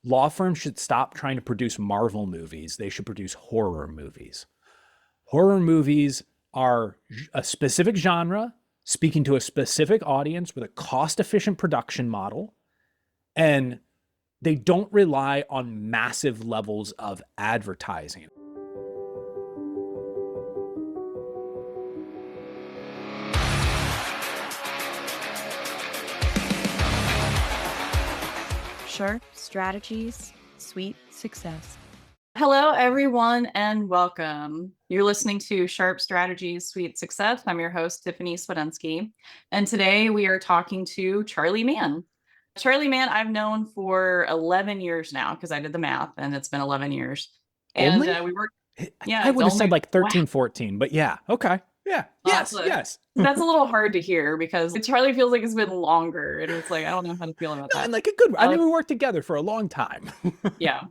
Law firms should stop trying to produce Marvel movies. They should produce horror movies. Horror movies are a specific genre speaking to a specific audience with a cost efficient production model, and they don't rely on massive levels of advertising. Sharp strategies, sweet success. Hello, everyone, and welcome. You're listening to Sharp Strategies, Sweet Success. I'm your host, Tiffany Swedensky, and today we are talking to Charley Mann. Charley Mann, I've known for 11 years now because I did the math, and it's been 11 years. And Only? we worked, I it's would have said only, like wow, 13, 14, but yeah, okay. Yeah, that's yes, a, yes. that's a little hard to hear because Charley feels like it's been longer, and it's like, I don't know how to feel about No, and that. like a good, I Uh, mean, we worked together for a long time. yeah.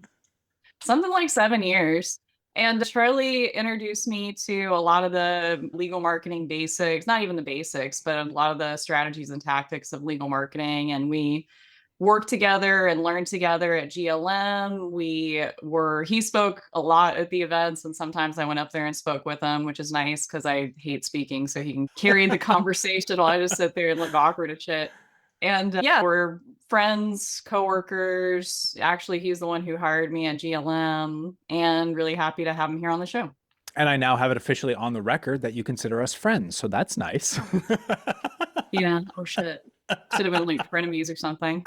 Something like 7 years. And Charley introduced me to a lot of the legal marketing basics, not even the basics, but a lot of the strategies and tactics of legal marketing. And we worked together and learned together at GLM. He spoke a lot at the events, and sometimes I went up there and spoke with him, which is nice because I hate speaking. So he can carry the conversation while I just sit there and look awkward and shit. And yeah, we're friends, coworkers. Actually, he's the one who hired me at GLM, and really happy to have him here on the show. And I now have it officially on the record that you consider us friends. So that's nice. Yeah. Oh shit. Should have been like frenemies or something.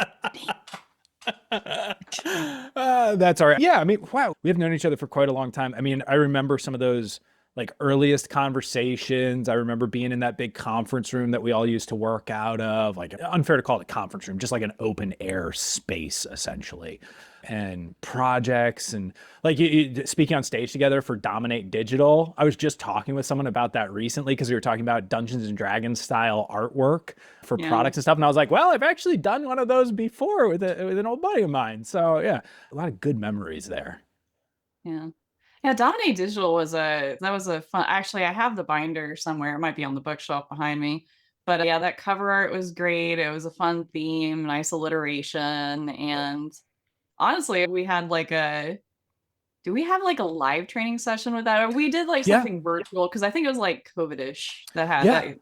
That's all right. Yeah, I mean, wow, we have known each other for quite a long time. I mean, I remember some of those like earliest conversations. I remember being in that big conference room that we all used to work out of. Like, unfair to call it a conference room, just like an open air space, essentially. And projects and like speaking on stage together for Dominate Digital. I was just talking with someone about that recently because we were talking about Dungeons and Dragons style artwork for Yeah. products and stuff. And I was like, well, I've actually done one of those before with an old buddy of mine. So yeah, a lot of good memories there. Yeah. Yeah, Dominate Digital was a fun. Actually, I have the binder somewhere. It might be on the bookshelf behind me. But yeah, that cover art was great. It was a fun theme, nice alliteration, and honestly, we had like a do we have like a live training session with that? Or we did like Yeah. something virtual because I think it was like COVID-ish that had Yeah.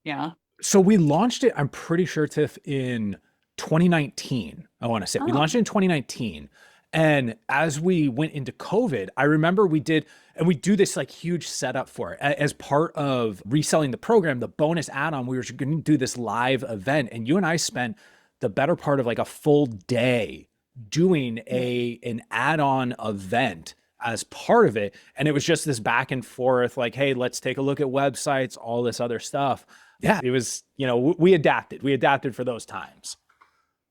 yeah. So we launched it, I'm pretty sure, Tiff, in 2019. I want to say we Oh, launched it in 2019. And as we went into COVID, I remember we did, and we do this like huge setup for it. As part of reselling the program, the bonus add on, we were going to do this live event. And you and I spent the better part of like a full day doing an add-on event as part of it. And it was just this back and forth, like, hey, let's take a look at websites, all this other stuff. Yeah, it was, we adapted. We adapted for those times.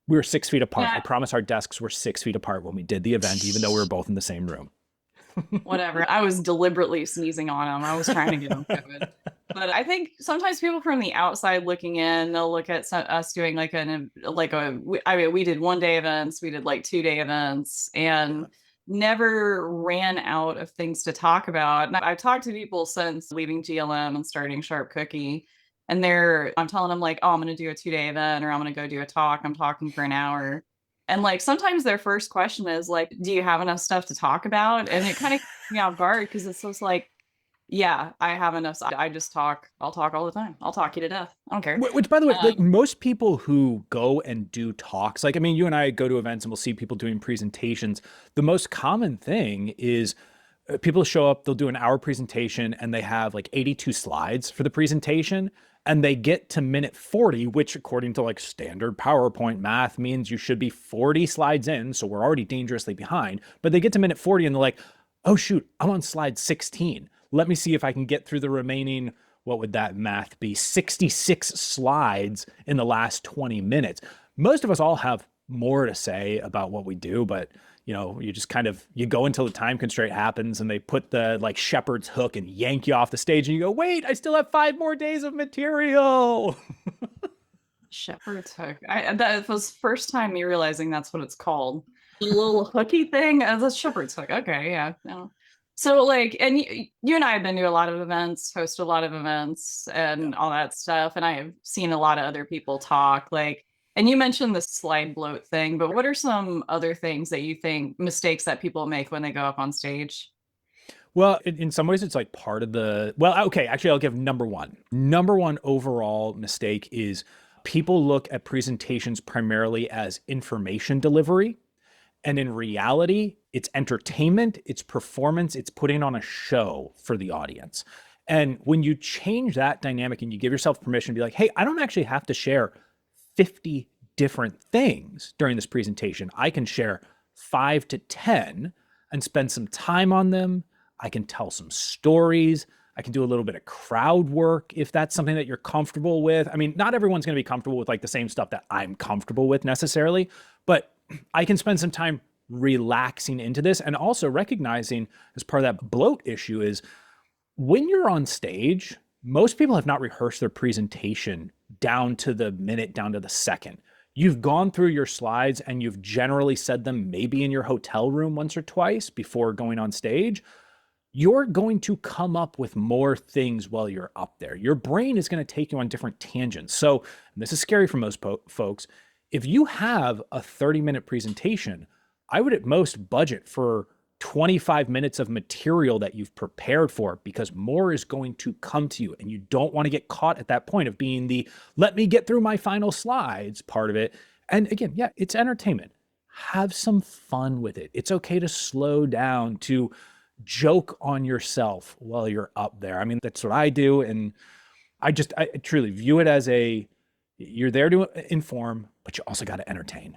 We were 6 feet apart. I yeah. promise our desks were 6 feet apart when we did the event, even though we were both in the same room. Whatever. I was deliberately sneezing on him. I was trying to give him COVID. But I think sometimes people from the outside looking in, they'll look at us doing I mean, we did 1 day events, we did like 2 day events, and never ran out of things to talk about. And I've talked to people since leaving GLM and starting Sharp Cookie, and I'm telling them like, oh, I'm going to do a 2 day event, or I'm going to go do a talk. I'm talking for an hour. And like sometimes their first question is like, do you have enough stuff to talk about? And it kind of keeps me off guard because it's just like, yeah, I have enough. I just talk. I'll talk all the time. I'll talk you to death. I don't care. Which, by the way, like Um, most people who go and do talks, like, I mean, you and I go to events and we'll see people doing presentations. The most common thing is people show up, they'll do an hour presentation and they have like 82 slides for the presentation. And they get to minute 40, which according to like standard PowerPoint math means you should be 40 slides in. So we're already dangerously behind. But they get to minute 40 and they're like, oh, shoot, I'm on slide 16. Let me see if I can get through the remaining, what would that math be? 66 slides in the last 20 minutes. Most of us all have more to say about what we do, but you just kind of you go until the time constraint happens and they put the like shepherd's hook and yank you off the stage and you go, wait, I still have 5 more days of material. Shepherd's hook. That was first time me realizing that's what it's called. The little hooky thing as a shepherd's hook. Okay, yeah. No. So like, and you and I have been to a lot of events, hosted a lot of events, Yeah. and all that stuff. And I have seen a lot of other people talk. Like, And you mentioned the slide bloat thing, but what are some other things that you think mistakes that people make when they go up on stage? Well, in some ways, it's like part of the. Well, okay, actually, I'll give number one. Number one overall mistake is people look at presentations primarily as information delivery. And in reality, it's entertainment, it's performance, it's putting on a show for the audience. And when you change that dynamic and you give yourself permission to be like, hey, I don't actually have to share 50 different things during this presentation. I can share 5 to 10 and spend some time on them. I can tell some stories. I can do a little bit of crowd work if that's something that you're comfortable with. I mean, not everyone's going to be comfortable with like the same stuff that I'm comfortable with necessarily, but I can spend some time relaxing into this and also recognizing as part of that bloat issue is when you're on stage, most people have not rehearsed their presentation down to the minute, down to the second. You've gone through your slides and you've generally said them maybe in your hotel room once or twice before going on stage. You're going to come up with more things while you're up there. Your brain is going to take you on different tangents. So, and this is scary for most folks. If you have a 30-minute presentation, I would at most budget for 25 minutes of material that you've prepared for because more is going to come to you. And you don't want to get caught at that point of being the let me get through my final slides part of it. And again, yeah, it's entertainment. Have some fun with it. It's okay to slow down, to joke on yourself while you're up there. I mean, that's what I do. And I truly view it as you're there to inform, but you also got to entertain.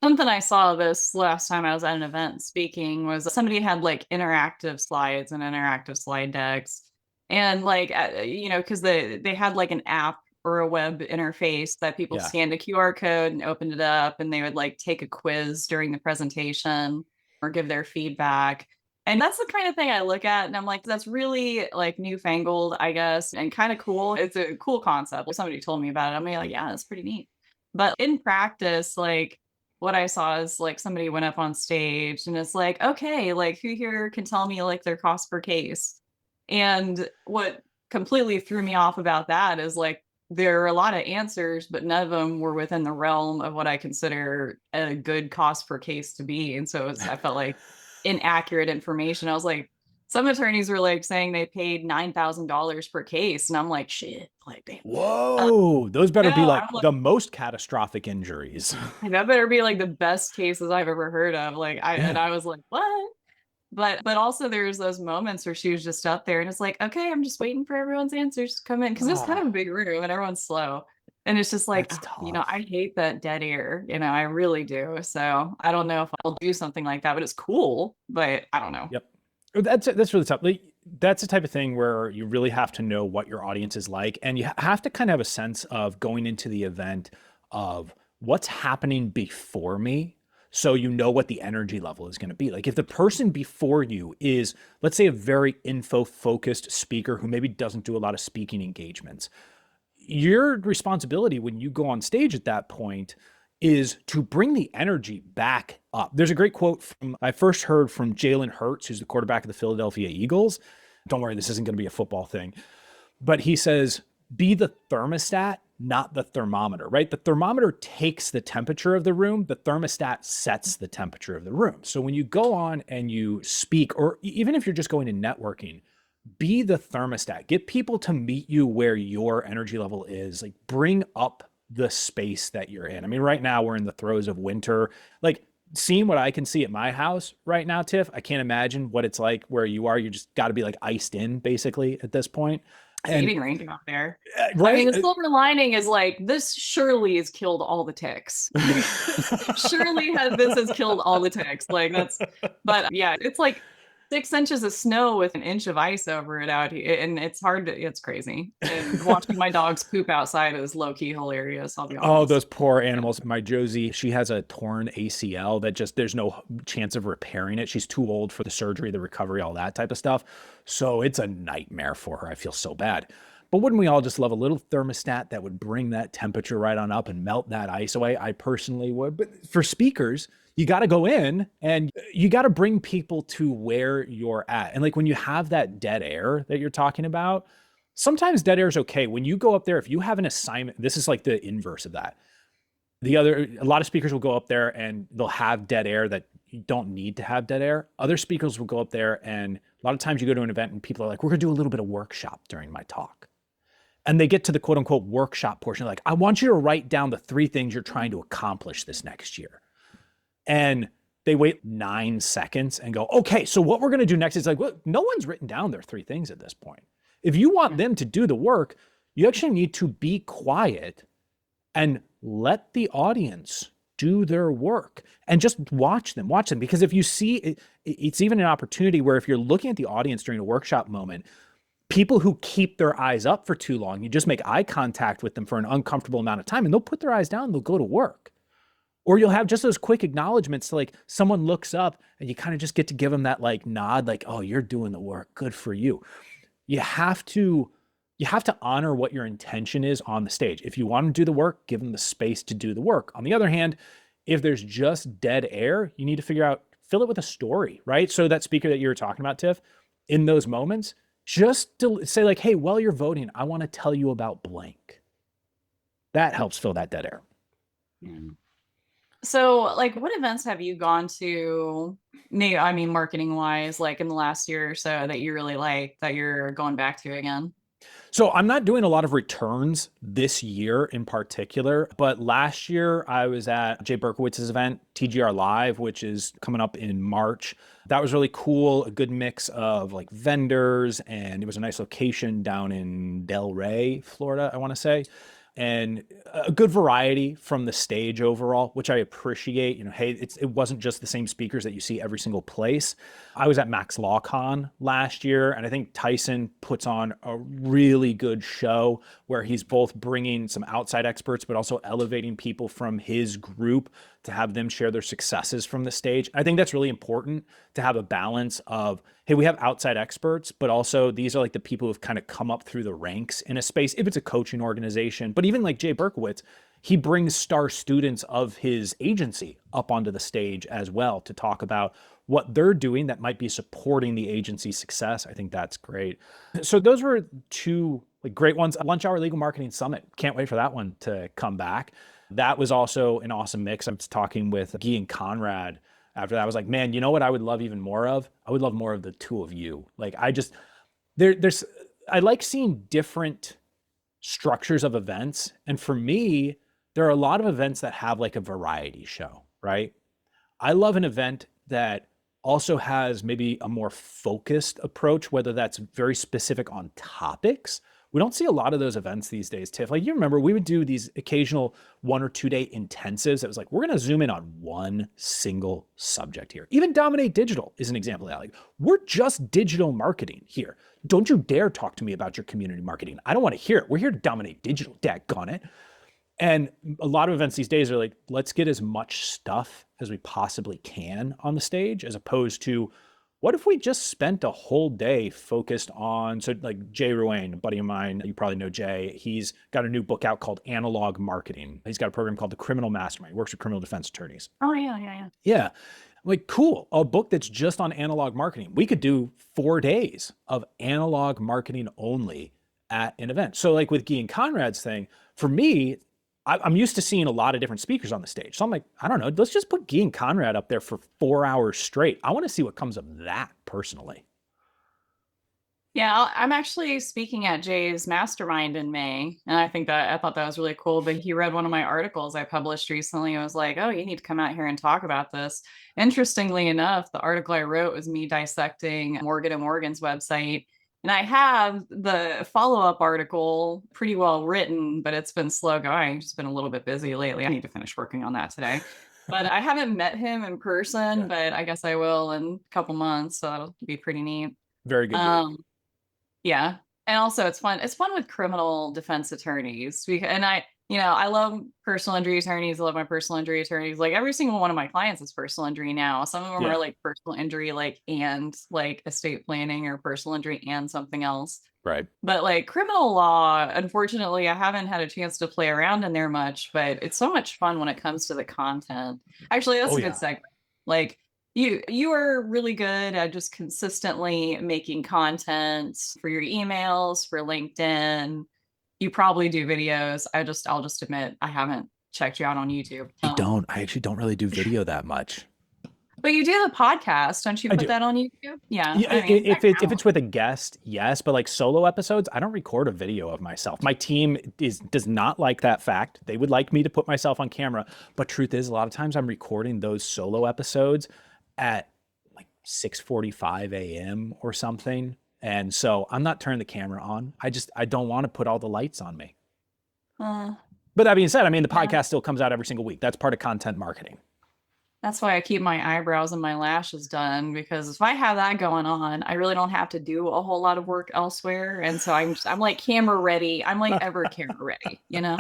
Something I saw this last time I was at an event speaking was somebody had like interactive slides and interactive slide decks. And like, because they had like an app or a web interface that people Yeah. scanned a QR code and opened it up and they would like take a quiz during the presentation or give their feedback. And that's the kind of thing I look at and I'm like, that's really like newfangled, I guess, and kind of cool. It's a cool concept. Well, somebody told me about it. I'm like, yeah, that's pretty neat. But in practice, like what I saw is like somebody went up on stage and it's like, okay, like who here can tell me like their cost per case? And what completely threw me off about that is like there are a lot of answers, but none of them were within the realm of what I consider a good cost per case to be. And so I felt like inaccurate information. I was like, some attorneys were like saying they paid $9,000 per case. And I'm like, shit, like, damn. Whoa, those better be No, like I'm like, the most catastrophic injuries. that better be like the best cases I've ever heard of. Like and Yeah. I was like, what? But also there's those moments where she was just up there and it's like, okay, I'm just waiting for everyone's answers to come in because it's kind of a Oh, big room and everyone's slow. And it's just like, that's I tough. hate that dead air. I really do. So I don't know if I'll do something like that, but it's cool. But I don't know. Yep. That's really tough. Like, that's the type of thing where you really have to know what your audience is like, and you have to kind of have a sense of going into the event of what's happening before me, so you know what the energy level is going to be. Like if the person before you is, let's say, a very info focused speaker who maybe doesn't do a lot of speaking engagements, your responsibility when you go on stage at that point is to bring the energy back up. There's a great quote from I first heard from Jalen Hurts, who's the quarterback of the Philadelphia Eagles. Don't worry, this isn't going to be a football thing. But he says, be the thermostat, not the thermometer, right? The thermometer takes the temperature of the room. The thermostat sets the temperature of the room. So when you go on and you speak, or even if you're just going to networking, be the thermostat. Get people to meet you where your energy level is. Like bring up the space that you're in. I mean, right now we're in the throes of winter. Like seeing what I can see at my house right now, Tiff, I can't imagine what it's like where you are. You just got to be like iced in basically at this point. And Skating rink out there. I mean, right. the silver lining is like this surely has killed all the ticks. Surely this has killed all the ticks. Like that's, but yeah, it's like 6 inches of snow with an inch of ice over it out here, and it's crazy. And watching my dogs poop outside is low key hilarious. I'll be Oh, honest. those poor animals. My Josie, she has a torn ACL that just, there's no chance of repairing it. She's too old for the surgery, the recovery, all that type of stuff. So it's a nightmare for her. I feel so bad. But wouldn't we all just love a little thermostat that would bring that temperature right on up and melt that ice away? I personally would. But for speakers, you got to go in and you got to bring people to where you're at. And like when you have that dead air that you're talking about, sometimes dead air is okay. When you go up there, if you have an assignment, this is like the inverse of that. A lot of speakers will go up there and they'll have dead air that you don't need to have dead air. Other speakers will go up there, and a lot of times you go to an event and people are like, we're going to do a little bit of workshop during my talk. And they get to the quote unquote workshop portion, like, I want you to write down the 3 things you're trying to accomplish this next year. And they wait 9 seconds and go, okay, so what we're going to do next is like, well, no one's written down their 3 things at this point. If you want them to do the work, you actually need to be quiet and let the audience do their work and just watch them. Because if you see it, it's even an opportunity where if you're looking at the audience during a workshop moment, people who keep their eyes up for too long, you just make eye contact with them for an uncomfortable amount of time and they'll put their eyes down and they'll go to work. Or you'll have just those quick acknowledgments to like someone looks up and you kind of just get to give them that like nod, like, oh, you're doing the work. Good for you. You have to honor what your intention is on the stage. If you want to do the work, give them the space to do the work. On the other hand, if there's just dead air, you need to fill it with a story, right? So that speaker that you were talking about, Tiff, in those moments, just to say like, hey, while you're voting, I want to tell you about blank. That helps fill that dead air. Mm. So like what events have you gone to, I mean, marketing wise, like in the last year or so that you really like that you're going back to again? So I'm not doing a lot of returns this year in particular, but last year I was at Jay Berkowitz's event, TGR Live, which is coming up in March. That was really cool. A good mix of like vendors, and it was a nice location down in Del Rey, Florida, I want to say. And a good variety from the stage overall, which I appreciate. You know, hey, it wasn't just the same speakers that you see every single place. I was at Max LawCon last year, and I think Tyson puts on a really good show where he's both bringing some outside experts, but also elevating people from his group to have them share their successes from the stage. I think that's really important to have a balance of, hey, we have outside experts, but also these are like the people who've kind of come up through the ranks in a space, if it's a coaching organization. But even like Jay Berkowitz, he brings star students of his agency up onto the stage as well to talk about what they're doing that might be supporting the agency's success. I think that's great. So those were 2 like great ones. Lunch Hour Legal Marketing Summit. Can't wait for that one to come back. That was also an awesome mix. I was talking with Guy and Conrad after that. I was like, man, you know what I would love even more of? I would love more of the 2 of you. Like I like seeing different structures of events. And for me, there are a lot of events that have like a variety show, right? I love an event that also has maybe a more focused approach, whether that's very specific on topics. We don't see a lot of those events these days, Tiff. Like, you remember we would do these occasional 1 or 2 day intensives. It was like, we're going to zoom in on one single subject here. Even Dominate Digital is an example of that. Like, we're just digital marketing here. Don't you dare talk to me about your community marketing. I don't want to hear it. We're here to dominate digital, daggone it. And a lot of events these days are like, let's get as much stuff as we possibly can on the stage, as opposed to, what if we just spent a whole day focused on, so like Jay Ruane, a buddy of mine, you probably know Jay, he's got a new book out called Analog Marketing. He's got a program called The Criminal Mastermind. He works with criminal defense attorneys. Oh, yeah. Yeah. Like, cool. A book that's just on analog marketing. We could do 4 days of analog marketing only at an event. So like with Guy and Conrad's thing, for me, I'm used to seeing a lot of different speakers on the stage. So I'm like, I don't know, let's just put Guy and Conrad up there for 4 hours straight. I want to see what comes of that personally. Yeah, I'm actually speaking at Jay's mastermind in May, and I thought that was really cool. But he read one of my articles I published recently and was like, "Oh, you need to come out here and talk about this." Interestingly enough, the article I wrote was me dissecting Morgan and Morgan's website, and I have the follow-up article pretty well written, but it's been slow going. I've just been a little bit busy lately. I need to finish working on that today. But I haven't met him in person, but I guess I will in a couple months, so that'll be pretty neat. Very good. Yeah. And also it's fun. It's fun with criminal defense attorneys. And I love personal injury attorneys. I love my personal injury attorneys. Like every single one of my clients is personal injury now. Some of them are like personal injury, like, and like estate planning, or personal injury and something else. Right. But like criminal law, unfortunately, I haven't had a chance to play around in there much, but it's so much fun when it comes to the content. Actually, that's a good segment. Like, You are really good at just consistently making content for your emails, for LinkedIn. You probably do videos. I'll just admit I haven't checked you out on YouTube. I actually don't really do video that much. But you do the podcast. Don't you I put do. that on YouTube? Yeah. Yeah, I mean, that if it's counts. with a guest, yes, but like solo episodes, I don't record a video of myself. My team does not like that fact. They would like me to put myself on camera, but truth is, a lot of times I'm recording those solo episodes at like 6:45 a.m. or something, and so I'm not turning the camera on. I don't want to put all the lights on me. Uh, But that being said, I mean, the yeah. podcast still comes out every single week. That's part of content marketing. That's why I keep my eyebrows and my lashes done because if I have that going on, I really don't have to do a whole lot of work elsewhere. And so I'm like camera ready. I'm like ever camera ready, you know?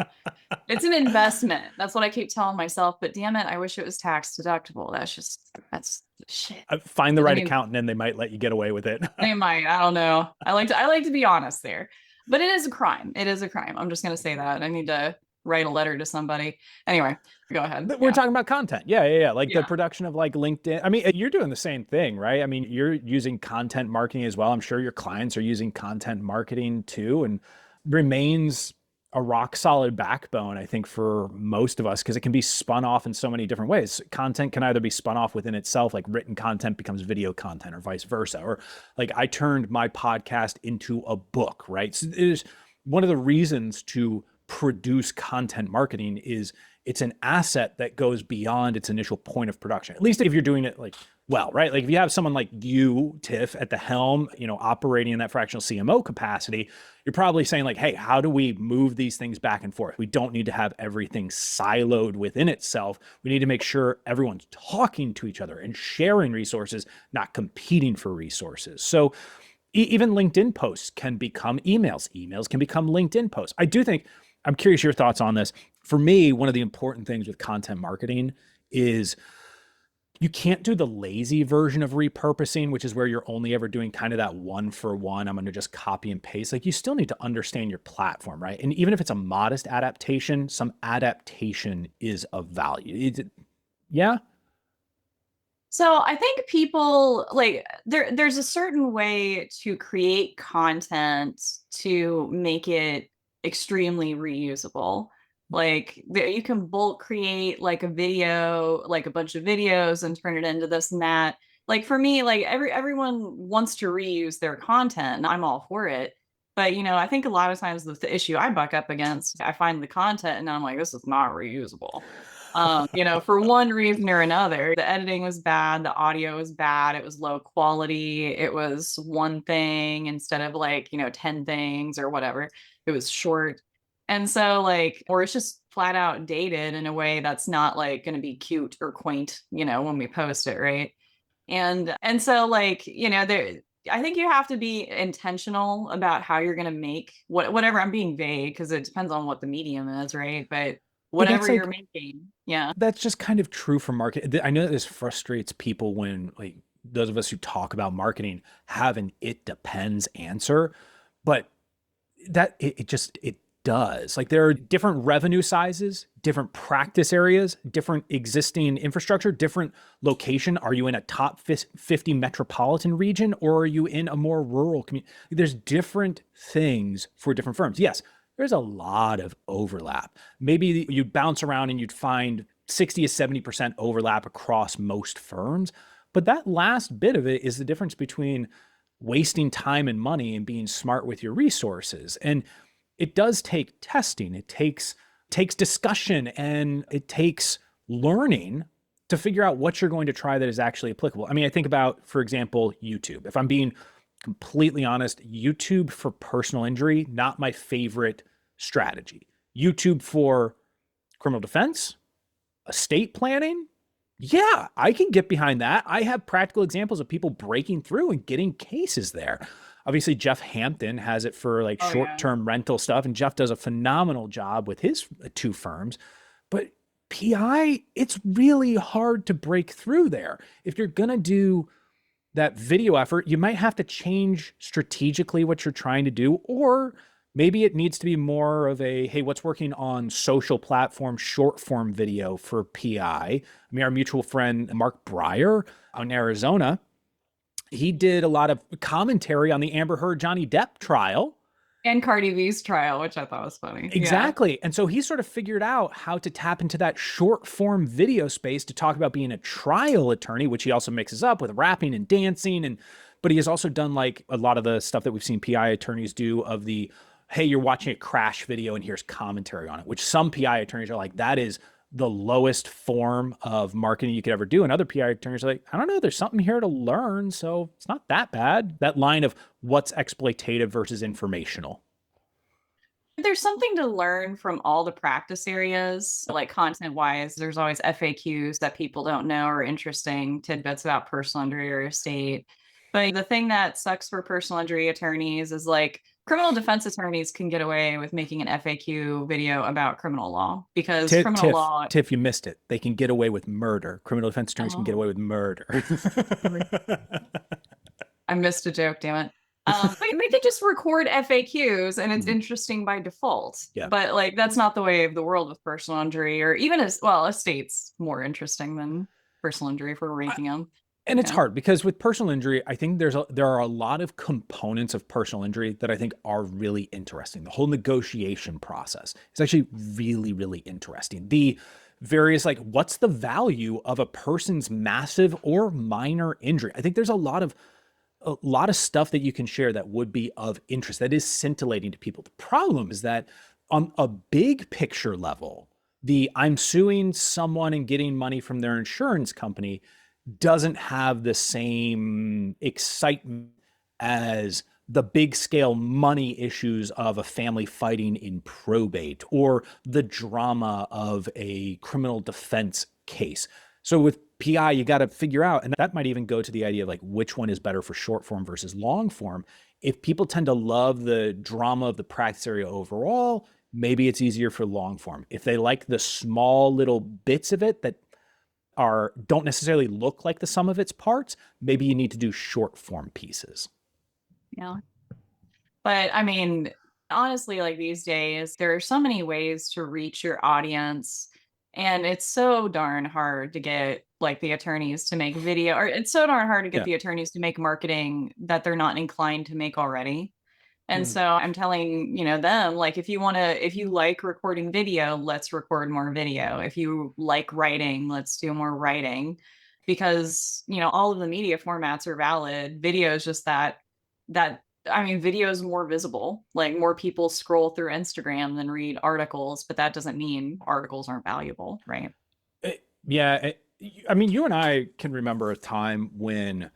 It's an investment. That's what I keep telling myself. But damn it, I wish it was tax deductible. That's shit. Find the I right mean, accountant and they might let you get away with it. they might. I don't know. I like to be honest there. But it is a crime. It is a crime. I'm just gonna say that. I need to write a letter to somebody. Anyway, go ahead. We're Yeah. talking about content. Yeah. Like the Yeah. production of like LinkedIn. I mean, you're doing the same thing, right? I mean, you're using content marketing as well. I'm sure your clients are using content marketing too, and remains a rock solid backbone, I think, for most of us, because it can be spun off in so many different ways. Content can either be spun off within itself, like written content becomes video content, or vice versa. Or like I turned my podcast into a book, right? So there's one of the reasons to produce content marketing is it's an asset that goes beyond its initial point of production. At least if you're doing it like well, right? Like if you have someone like you, Tiff, at the helm, operating in that fractional CMO capacity, you're probably saying like, hey, how do we move these things back and forth? We don't need to have everything siloed within itself. We need to make sure everyone's talking to each other and sharing resources, not competing for resources. So even LinkedIn posts can become emails. Emails can become LinkedIn posts. I do think, I'm curious your thoughts on this. For me, one of the important things with content marketing is you can't do the lazy version of repurposing, which is where you're only ever doing kind of that one for one. I'm going to just copy and paste. Like you still need to understand your platform, right? And even if it's a modest adaptation, some adaptation is of value. Yeah. So I think people like there's a certain way to create content to make it extremely reusable. Like you can bulk create like a video, like a bunch of videos and turn it into this and that. Like for me, like everyone wants to reuse their content and I'm all for it. But I think a lot of times the issue I buck up against, I find the content and I'm like, this is not reusable. For one reason or another. The editing was bad, the audio was bad, it was low quality, it was one thing instead of like, 10 things or whatever. It was short. And so like, or it's just flat out dated in a way that's not like going to be cute or quaint, when we post it, right? And so like, there I think you have to be intentional about how you're going to make whatever. I'm being vague because it depends on what the medium is, right? But But whatever that's you're like, making. Yeah. that's just kind of true for market. I know that this frustrates people when like those of us who talk about marketing have an it depends answer, but it does. Like there are different revenue sizes, different practice areas, different existing infrastructure, different location. Are you in a top 50 metropolitan region or are you in a more rural community? There's different things for different firms. Yes, there's a lot of overlap. Maybe you'd bounce around and you'd find 60 to 70% overlap across most firms. But that last bit of it is the difference between wasting time and money and being smart with your resources. And it does take testing. It takes discussion and it takes learning to figure out what you're going to try that is actually applicable. I mean, I think about, for example, YouTube. If I'm being completely honest, YouTube for personal injury, not my favorite strategy. YouTube for criminal defense, estate planning, yeah, I can get behind that. I have practical examples of people breaking through and getting cases there. Obviously, Jeff Hampton has it for like Oh yeah. short-term rental stuff, and Jeff does a phenomenal job with his two firms. But PI, it's really hard to break through there. If you're going to do that video effort, you might have to change strategically what you're trying to do, or Maybe it needs to be more of a, hey, what's working on social platform, short form video for PI? I mean, our mutual friend, Mark Breyer out in Arizona, he did a lot of commentary on the Amber Heard Johnny Depp trial. And Cardi B's trial, which I thought was funny. Yeah. Exactly. And so he sort of figured out how to tap into that short form video space to talk about being a trial attorney, which he also mixes up with rapping and dancing. But he has also done like a lot of the stuff that we've seen PI attorneys do of the, hey, you're watching a crash video and here's commentary on it, which some PI attorneys are like, that is the lowest form of marketing you could ever do. And other PI attorneys are like, I don't know, there's something here to learn. So it's not that bad. That line of what's exploitative versus informational. There's something to learn from all the practice areas, like content wise. There's always FAQs that people don't know are interesting, tidbits about personal injury or estate. But the thing that sucks for personal injury attorneys is like criminal defense attorneys can get away with making an FAQ video about criminal law because criminal law. Tiff, you missed it. They can get away with murder. Criminal defense attorneys can get away with murder. I missed a joke, damn it. They could just record FAQs and it's interesting by default. Yeah. But like that's not the way of the world with personal injury, or even as well, estate's more interesting than personal injury if we're ranking them. And it's hard because with personal injury, I think there are a lot of components of personal injury that I think are really interesting. The whole negotiation process is actually really, really interesting. The various, like, what's the value of a person's massive or minor injury? I think there's a lot of stuff that you can share that would be of interest, that is scintillating to people. The problem is that on a big picture level, I'm suing someone and getting money from their insurance company doesn't have the same excitement as the big scale money issues of a family fighting in probate or the drama of a criminal defense case. So with PI, you got to figure out, and that might even go to the idea of like which one is better for short form versus long form. If people tend to love the drama of the practice area overall, maybe it's easier for long form. If they like the small little bits of it that don't necessarily look like the sum of its parts, maybe you need to do short form pieces. Yeah. But I mean, honestly, like these days, there are so many ways to reach your audience. And it's so darn hard to get like the attorneys to make video, or it's so darn hard to get the attorneys to make marketing that they're not inclined to make already. And so I'm telling, them, like, if you like recording video, let's record more video. If you like writing, let's do more writing, because, all of the media formats are valid. Video is just video is more visible. Like more people scroll through Instagram than read articles, but that doesn't mean articles aren't valuable, right? Yeah. I mean, you and I can remember a time when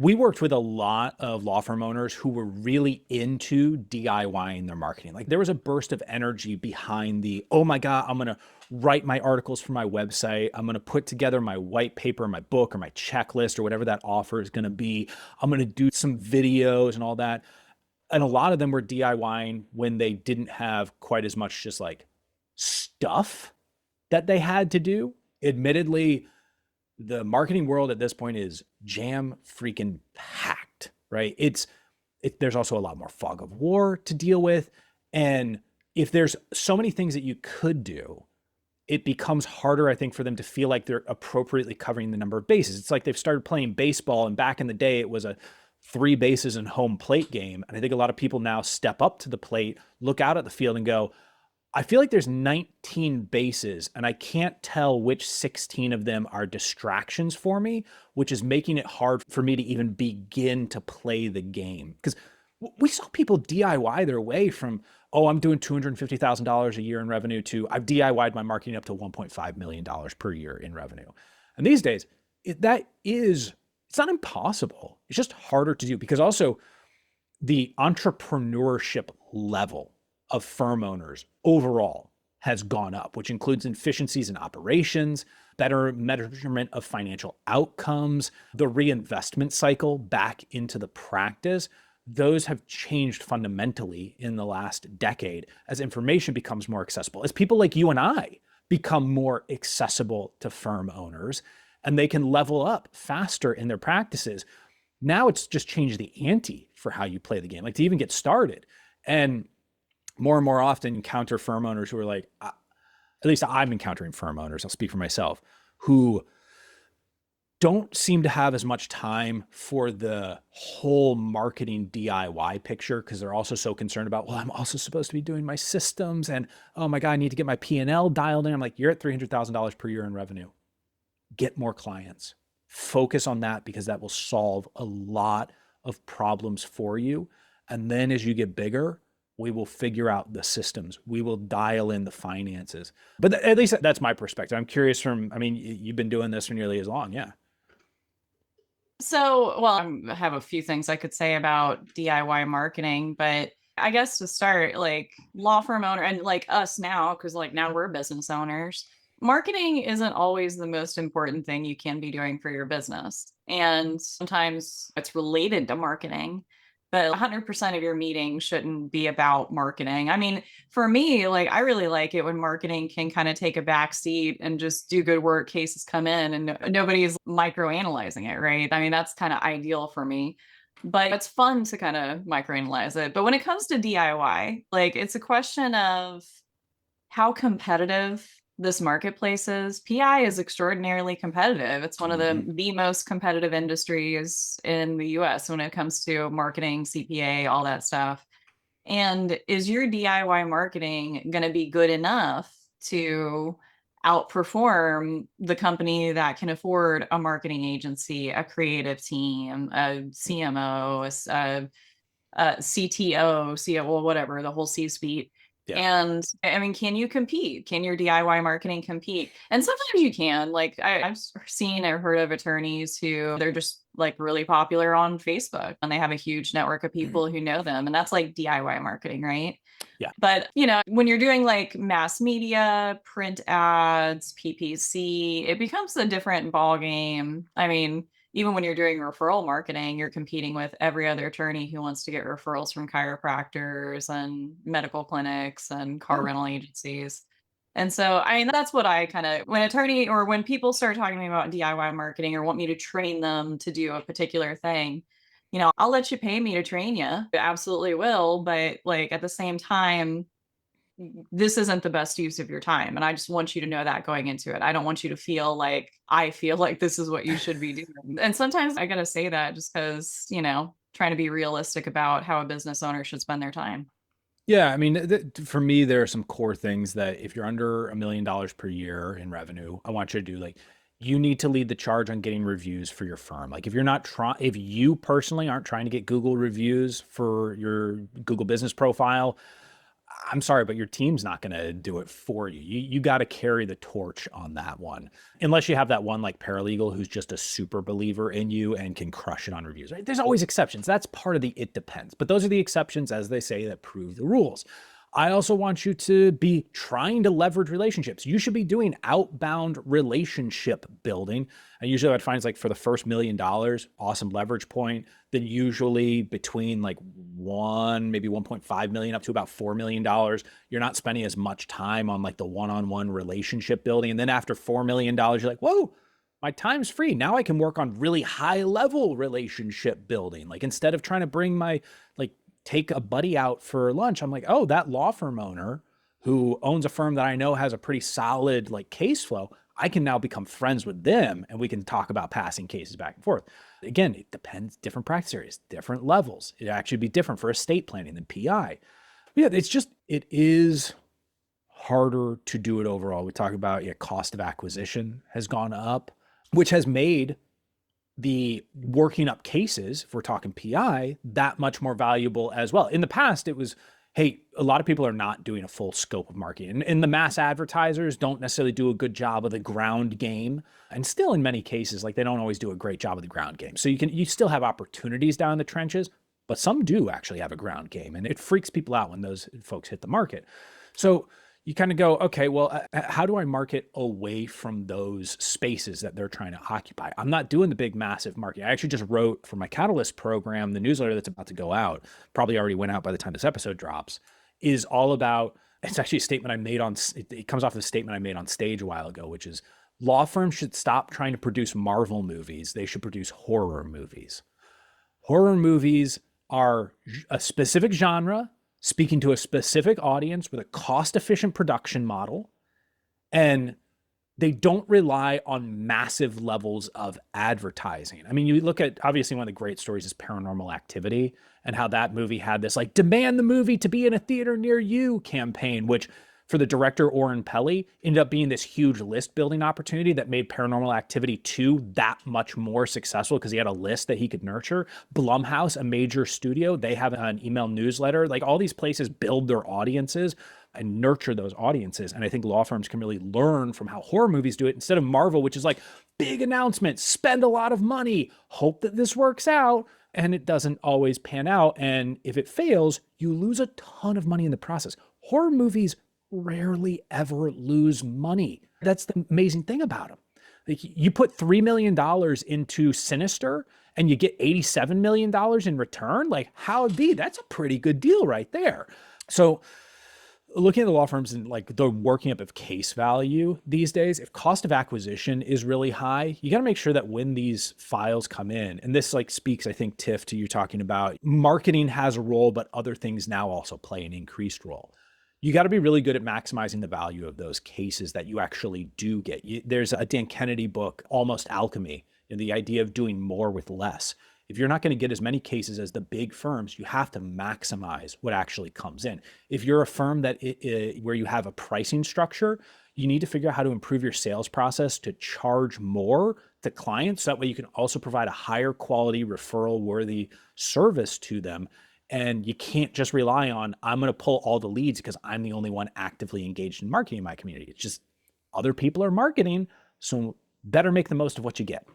we worked with a lot of law firm owners who were really into DIYing their marketing. Like there was a burst of energy behind oh my God, I'm going to write my articles for my website. I'm going to put together my white paper, my book, or my checklist, or whatever that offer is going to be. I'm going to do some videos and all that. And a lot of them were DIYing when they didn't have quite as much just like stuff that they had to do. Admittedly, the marketing world at this point is jam freaking packed, right? There's also a lot more fog of war to deal with. And if there's so many things that you could do, it becomes harder, I think, for them to feel like they're appropriately covering the number of bases. It's like they've started playing baseball, and back in the day, it was a 3 bases and home plate game. And I think a lot of people now step up to the plate, look out at the field and go, I feel like there's 19 bases and I can't tell which 16 of them are distractions for me, which is making it hard for me to even begin to play the game. Because we saw people DIY their way from, I'm doing $250,000 a year in revenue to I've DIY'd my marketing up to $1.5 million per year in revenue. And these days, it's not impossible. It's just harder to do because also the entrepreneurship level of firm owners overall has gone up, which includes efficiencies in operations, better measurement of financial outcomes, the reinvestment cycle back into the practice. Those have changed fundamentally in the last decade as information becomes more accessible, as people like you and I become more accessible to firm owners and they can level up faster in their practices. Now it's just changed the ante for how you play the game, like to even get started. And more and more often encounter firm owners who are like, at least I'm encountering firm owners, I'll speak for myself, who don't seem to have as much time for the whole marketing DIY picture because they're also so concerned about, well, I'm also supposed to be doing my systems and, oh my God, I need to get my P&L dialed in. I'm like, you're at $300,000 per year in revenue. Get more clients. Focus on that because that will solve a lot of problems for you. And then as you get bigger, we will figure out the systems. We will dial in the finances. But at least that's my perspective. I'm curious from, I mean, you've been doing this for nearly as long. Yeah. So, well, I have a few things I could say about DIY marketing, but I guess to start, like law firm owner and like us now, because like now we're business owners, marketing isn't always the most important thing you can be doing for your business. And sometimes it's related to marketing, but 100% of your meeting shouldn't be about marketing. I mean, for me, like I really like it when marketing can kind of take a back seat and just do good work, cases come in and nobody's microanalyzing it, right? I mean, that's kind of ideal for me. But it's fun to kind of microanalyze it. But when it comes to DIY, like it's a question of how competitive this marketplace is. PI is extraordinarily competitive. It's one of the most competitive industries in the US when it comes to marketing, CPA, all that stuff. And is your DIY marketing going to be good enough to outperform the company that can afford a marketing agency, a creative team, a CMO, CTO, CEO, whatever, the whole C-suite? Yeah. And I mean, can you compete? Can your DIY marketing compete? And sometimes you can. Like I've seen or heard of attorneys who they're just like really popular on Facebook and they have a huge network of people who know them. And that's like DIY marketing, right? Yeah. But you know, when you're doing like mass media, print ads, PPC, it becomes a different ball game. I mean, even when you're doing referral marketing, you're competing with every other attorney who wants to get referrals from chiropractors and medical clinics and car rental agencies. And so, I mean, that's what I kind of, when attorney or when people start talking to me about DIY marketing or want me to train them to do a particular thing, you know, I'll let you pay me to train you. I absolutely will. But like at the same time, this isn't the best use of your time. And I just want you to know that going into it. I don't want you to feel like I feel like this is what you should be doing. And sometimes I got to say that just because, you know, trying to be realistic about how a business owner should spend their time. Yeah, I mean, for me, there are some core things that if you're under $1 million per year in revenue, I want you to do. Like, you need to lead the charge on getting reviews for your firm. Like, if you're not trying, if you personally aren't trying to get Google reviews for your Google business profile, I'm sorry, but your team's not going to do it for you. You got to carry the torch on that one. Unless you have that one like paralegal who's just a super believer in you and can crush it on reviews, right? There's always exceptions. That's part of the it depends. But those are the exceptions, as they say, that prove the rules. I also want you to be trying to leverage relationships. You should be doing outbound relationship building. And usually what I find is like for the first $1 million, awesome leverage point. Then usually between like maybe 1.5 million up to about $4 million, you're not spending as much time on like the one-on-one relationship building. And then after $4 million, you're like, whoa, my time's free. Now I can work on really high level relationship building. Like instead of trying to bring my like take a buddy out for lunch, I'm like, oh, that law firm owner who owns a firm that I know has a pretty solid like case flow, I can now become friends with them and we can talk about passing cases back and forth. Again, it depends, different practice areas, different levels. It actually be different for estate planning than PI. But yeah, it is harder to do it overall. We talk about cost of acquisition has gone up, which has made the working up cases, if we're talking PI, that much more valuable as well. In the past, it was, hey, a lot of people are not doing a full scope of marketing. And the mass advertisers don't necessarily do a good job of the ground game. And still in many cases, like they don't always do a great job of the ground game. So you still have opportunities down in the trenches, but some do actually have a ground game. And it freaks people out when those folks hit the market. So you kind of go, okay, well, how do I market away from those spaces that they're trying to occupy? I'm not doing the big, massive marketing. I actually just wrote for my Catalyst program, the newsletter that's about to go out, probably already went out by the time this episode drops, is all about, it's actually a statement I made it comes off the statement I made on stage a while ago, which is law firms should stop trying to produce Marvel movies. They should produce horror movies. Horror movies are a specific genre. speaking to a specific audience with a cost efficient production model, and they don't rely on massive levels of advertising. I mean, you look at, obviously one of the great stories is Paranormal Activity, and how that movie had this like demand the movie to be in a theater near you campaign, which for the director Oren Peli ended up being this huge list building opportunity that made Paranormal Activity 2 that much more successful because he had a list that he could nurture. Blumhouse, a major studio, they have an email newsletter. Like all these places build their audiences and nurture those audiences. And I think law firms can really learn from how horror movies do it instead of Marvel, which is like big announcement, spend a lot of money, hope that this works out. And it doesn't always pan out. And if it fails, you lose a ton of money in the process. Horror movies rarely ever lose money. That's the amazing thing about them. Like you put $3 million into Sinister and you get $87 million in return. Like how'd be? That's a pretty good deal right there. So looking at the law firms and like the working up of case value these days, if cost of acquisition is really high, you got to make sure that when these files come in, and this like speaks, I think, Tiff, to you talking about marketing has a role, but other things now also play an increased role. You got to be really good at maximizing the value of those cases that you actually do get. There's a Dan Kennedy book, Almost Alchemy, and the idea of doing more with less. If you're not going to get as many cases as the big firms, you have to maximize what actually comes in. If you're a firm that where you have a pricing structure, you need to figure out how to improve your sales process to charge more to clients. So that way you can also provide a higher quality referral worthy service to them. And you can't just rely on, I'm going to pull all the leads because I'm the only one actively engaged in marketing in my community. It's just other people are marketing. So better make the most of what you get.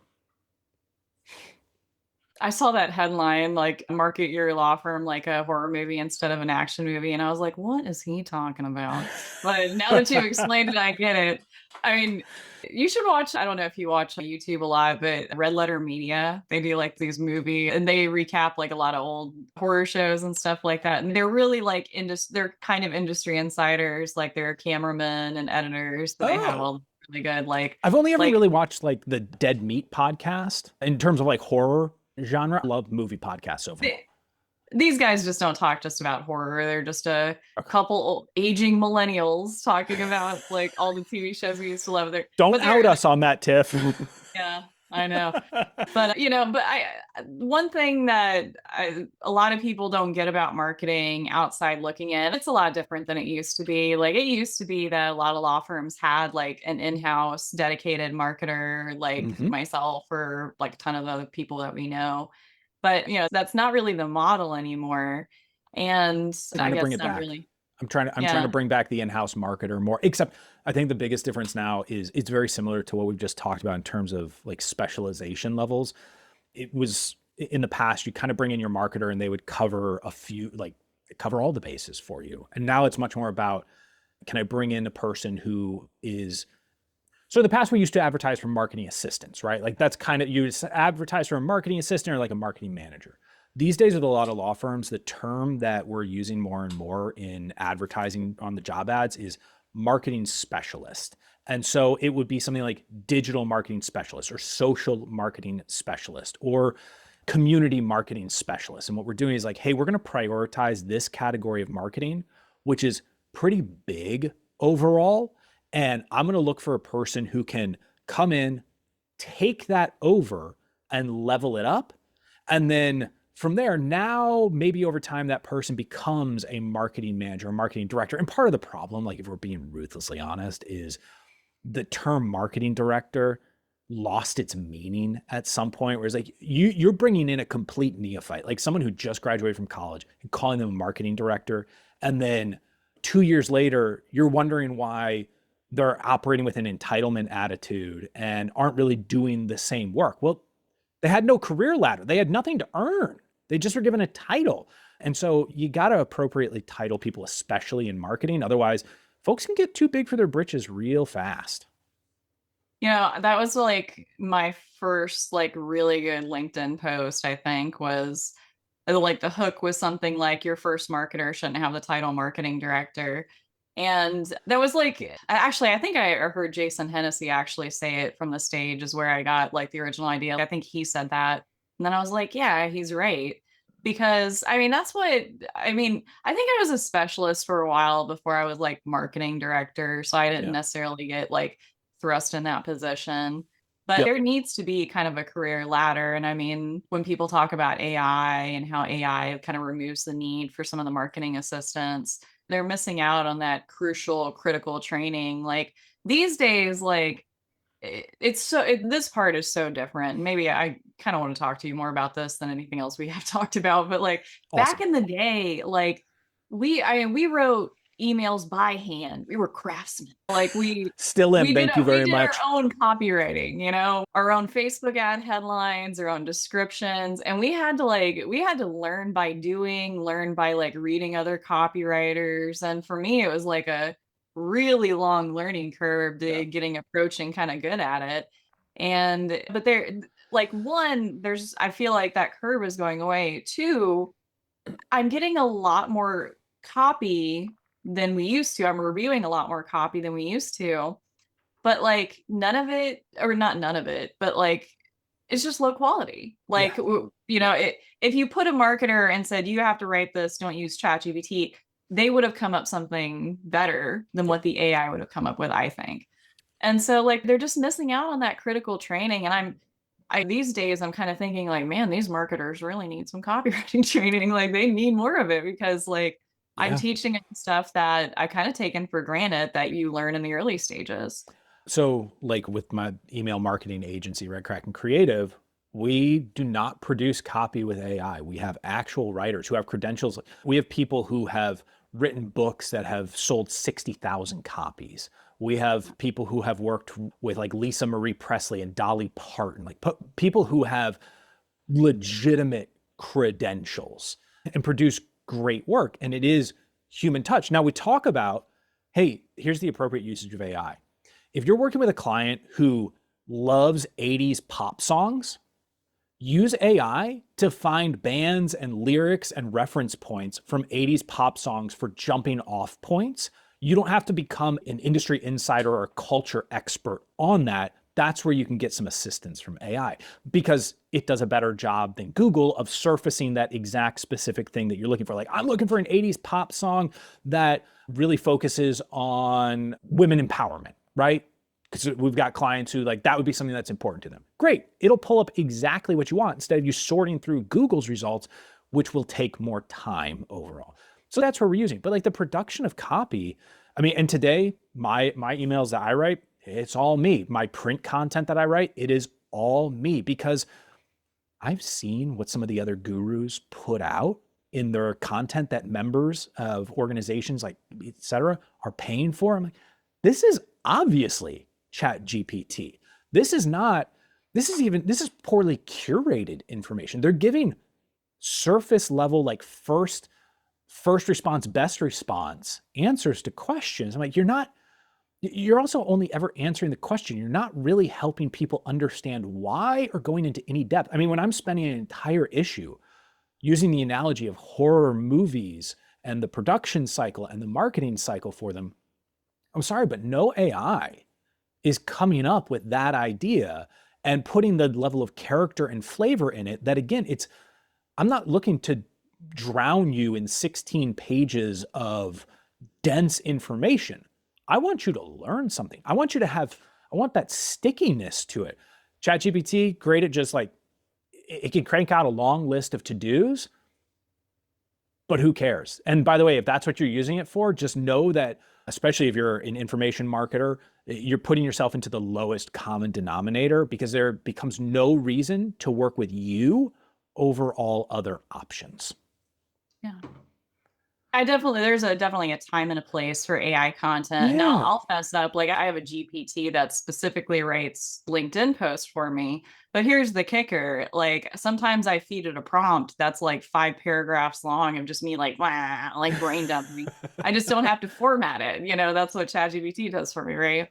I saw that headline, like market your law firm like a horror movie instead of an action movie. And I was like, what is he talking about? But now that you've explained it, I get it. I mean, you should watch, I don't know if you watch YouTube a lot, but Red Letter Media, they do like these movie and they recap like a lot of old horror shows and stuff like that. And they're really like, they're kind of industry insiders, like they're cameramen and editors, but they have Oh, all really good, like, I've only ever like really watched like the Dead Meat podcast in terms of like horror genre. I love movie podcasts overall. these guys just don't talk just about horror. They're just a Okay. couple aging millennials talking about like all the TV shows we used to love. Don't But out they're us on that, Tiff. yeah, I know. But but one thing that a lot of people don't get about marketing outside looking in, it's a lot different than it used to be. Like it used to be that a lot of law firms had like an in-house dedicated marketer, like Mm-hmm. myself or like a ton of other people that we know. But that's not really the model anymore. And Trying I to bring guess it not back. really. I'm trying to Yeah. bring back the in-house marketer more. Except I think the biggest difference now is it's very similar to what we've just talked about in terms of like specialization levels. It was in the past you kind of bring in your marketer and they would cover a few like cover all the bases for you. And now it's much more about, can I bring in a person who is, so in the past we used to advertise for marketing assistants, right? Like that's kind of, you advertise for a marketing assistant or like a marketing manager. These days with a lot of law firms, the term that we're using more and more in advertising on the job ads is marketing specialist. And so it would be something like digital marketing specialist or social marketing specialist or community marketing specialist. And what we're doing is like, hey, we're going to prioritize this category of marketing, which is pretty big overall. And I'm going to look for a person who can come in, take that over and level it up. And then from there, now maybe over time, that person becomes a marketing manager, a marketing director. And part of the problem, like if we're being ruthlessly honest, is the term marketing director lost its meaning at some point where it's like you're bringing in a complete neophyte, like someone who just graduated from college and calling them a marketing director. And then 2 years later, you're wondering why they're operating with an entitlement attitude and aren't really doing the same work. Well, they had no career ladder. They had nothing to earn. They just were given a title. And so you got to appropriately title people, especially in marketing. Otherwise, folks can get too big for their britches real fast. That was like my first like really good LinkedIn post, I think, was like the hook was something like your first marketer shouldn't have the title marketing director. And that was like, actually, I think I heard Jason Hennessy actually say it from the stage, is where I got like the original idea. I think he said that. And then I was like, yeah, he's right. because I mean that's what I mean. I think I was a specialist for a while before I was like marketing director, so I didn't Yeah. necessarily get like thrust in that position. But Yep. there needs to be kind of a career ladder. And I mean, when people talk about AI and how AI kind of removes the need for some of the marketing assistants, they're missing out on that crucial, critical training. Like these days, like it's so this part is so different. Maybe I kind of want to talk to you more about this than anything else we have talked about. But like back Awesome. in the day, like we wrote emails by hand. We were craftsmen. Like Still am. Thank you we very did our much. own copywriting, you know, our own Facebook ad headlines, our own descriptions, and we had to learn by doing, learn by like reading other copywriters. And for me, it was like a really long learning curve Yeah. to getting approaching kind of good at it. And but there like one, there's I feel like that curve is going away. Two, I'm getting a lot more copy than we used to. I'm reviewing a lot more copy than we used to. But like none of it, or not none of it, but like it's just low quality. Yeah. Like you know, if you put a marketer and said you have to write this, don't use ChatGPT, they would have come up something better than Yeah. what the AI would have come up with, I think. And so like they're just missing out on that critical training. And I these days I'm kind of thinking like, man, these marketers really need some copywriting training. Like they need more of it because like I'm Yeah. teaching them stuff that I kind of taken for granted that you learn in the early stages. So, like with my email marketing agency, Red Kraken Creative, we do not produce copy with AI. We have actual writers who have credentials. We have people who have written books that have sold 60,000 copies. We have people who have worked with like Lisa Marie Presley and Dolly Parton, like people who have legitimate credentials and produce great work. And it is human touch. Now we talk about, hey, here's the appropriate usage of AI. If you're working with a client who loves 80s pop songs, use AI to find bands and lyrics and reference points from 80s pop songs for jumping off points. You don't have to become an industry insider or a culture expert on that. That's where you can get some assistance from AI because it does a better job than Google of surfacing that exact specific thing that you're looking for. Like, I'm looking for an 80s pop song that really focuses on women empowerment, right? Because we've got clients who like that would be something that's important to them. Great. It'll pull up exactly what you want instead of you sorting through Google's results, which will take more time overall. So that's where we're using. But like the production of copy, I mean, and today my emails that I write, it's all me. My print content that I write, it is all me because I've seen what some of the other gurus put out in their content that members of organizations like et cetera are paying for. I'm like, this is obviously Chat GPT. This is not, this is poorly curated information. They're giving surface level, like first response, best response answers to questions. I'm like, you're also only ever answering the question. You're not really helping people understand why or going into any depth. I mean, when I'm spending an entire issue using the analogy of horror movies and the production cycle and the marketing cycle for them, I'm sorry, but no AI is coming up with that idea and putting the level of character and flavor in it that, again, I'm not looking to drown you in 16 pages of dense information. I want you to learn something. I want that stickiness to it. ChatGPT, great at just like, it can crank out a long list of to-dos, but who cares? And by the way, if that's what you're using it for, just know that, especially if you're an information marketer, you're putting yourself into the lowest common denominator because there becomes no reason to work with you over all other options. Yeah. There's definitely a time and a place for AI content. And Yeah. I'll fess up. Like I have a GPT that specifically writes LinkedIn posts for me. But here's the kicker. Like sometimes I feed it a prompt that's like 5 paragraphs long of just me like, wah, like brain dumping. I just don't have to format it. You know, that's what ChatGPT does for me, right?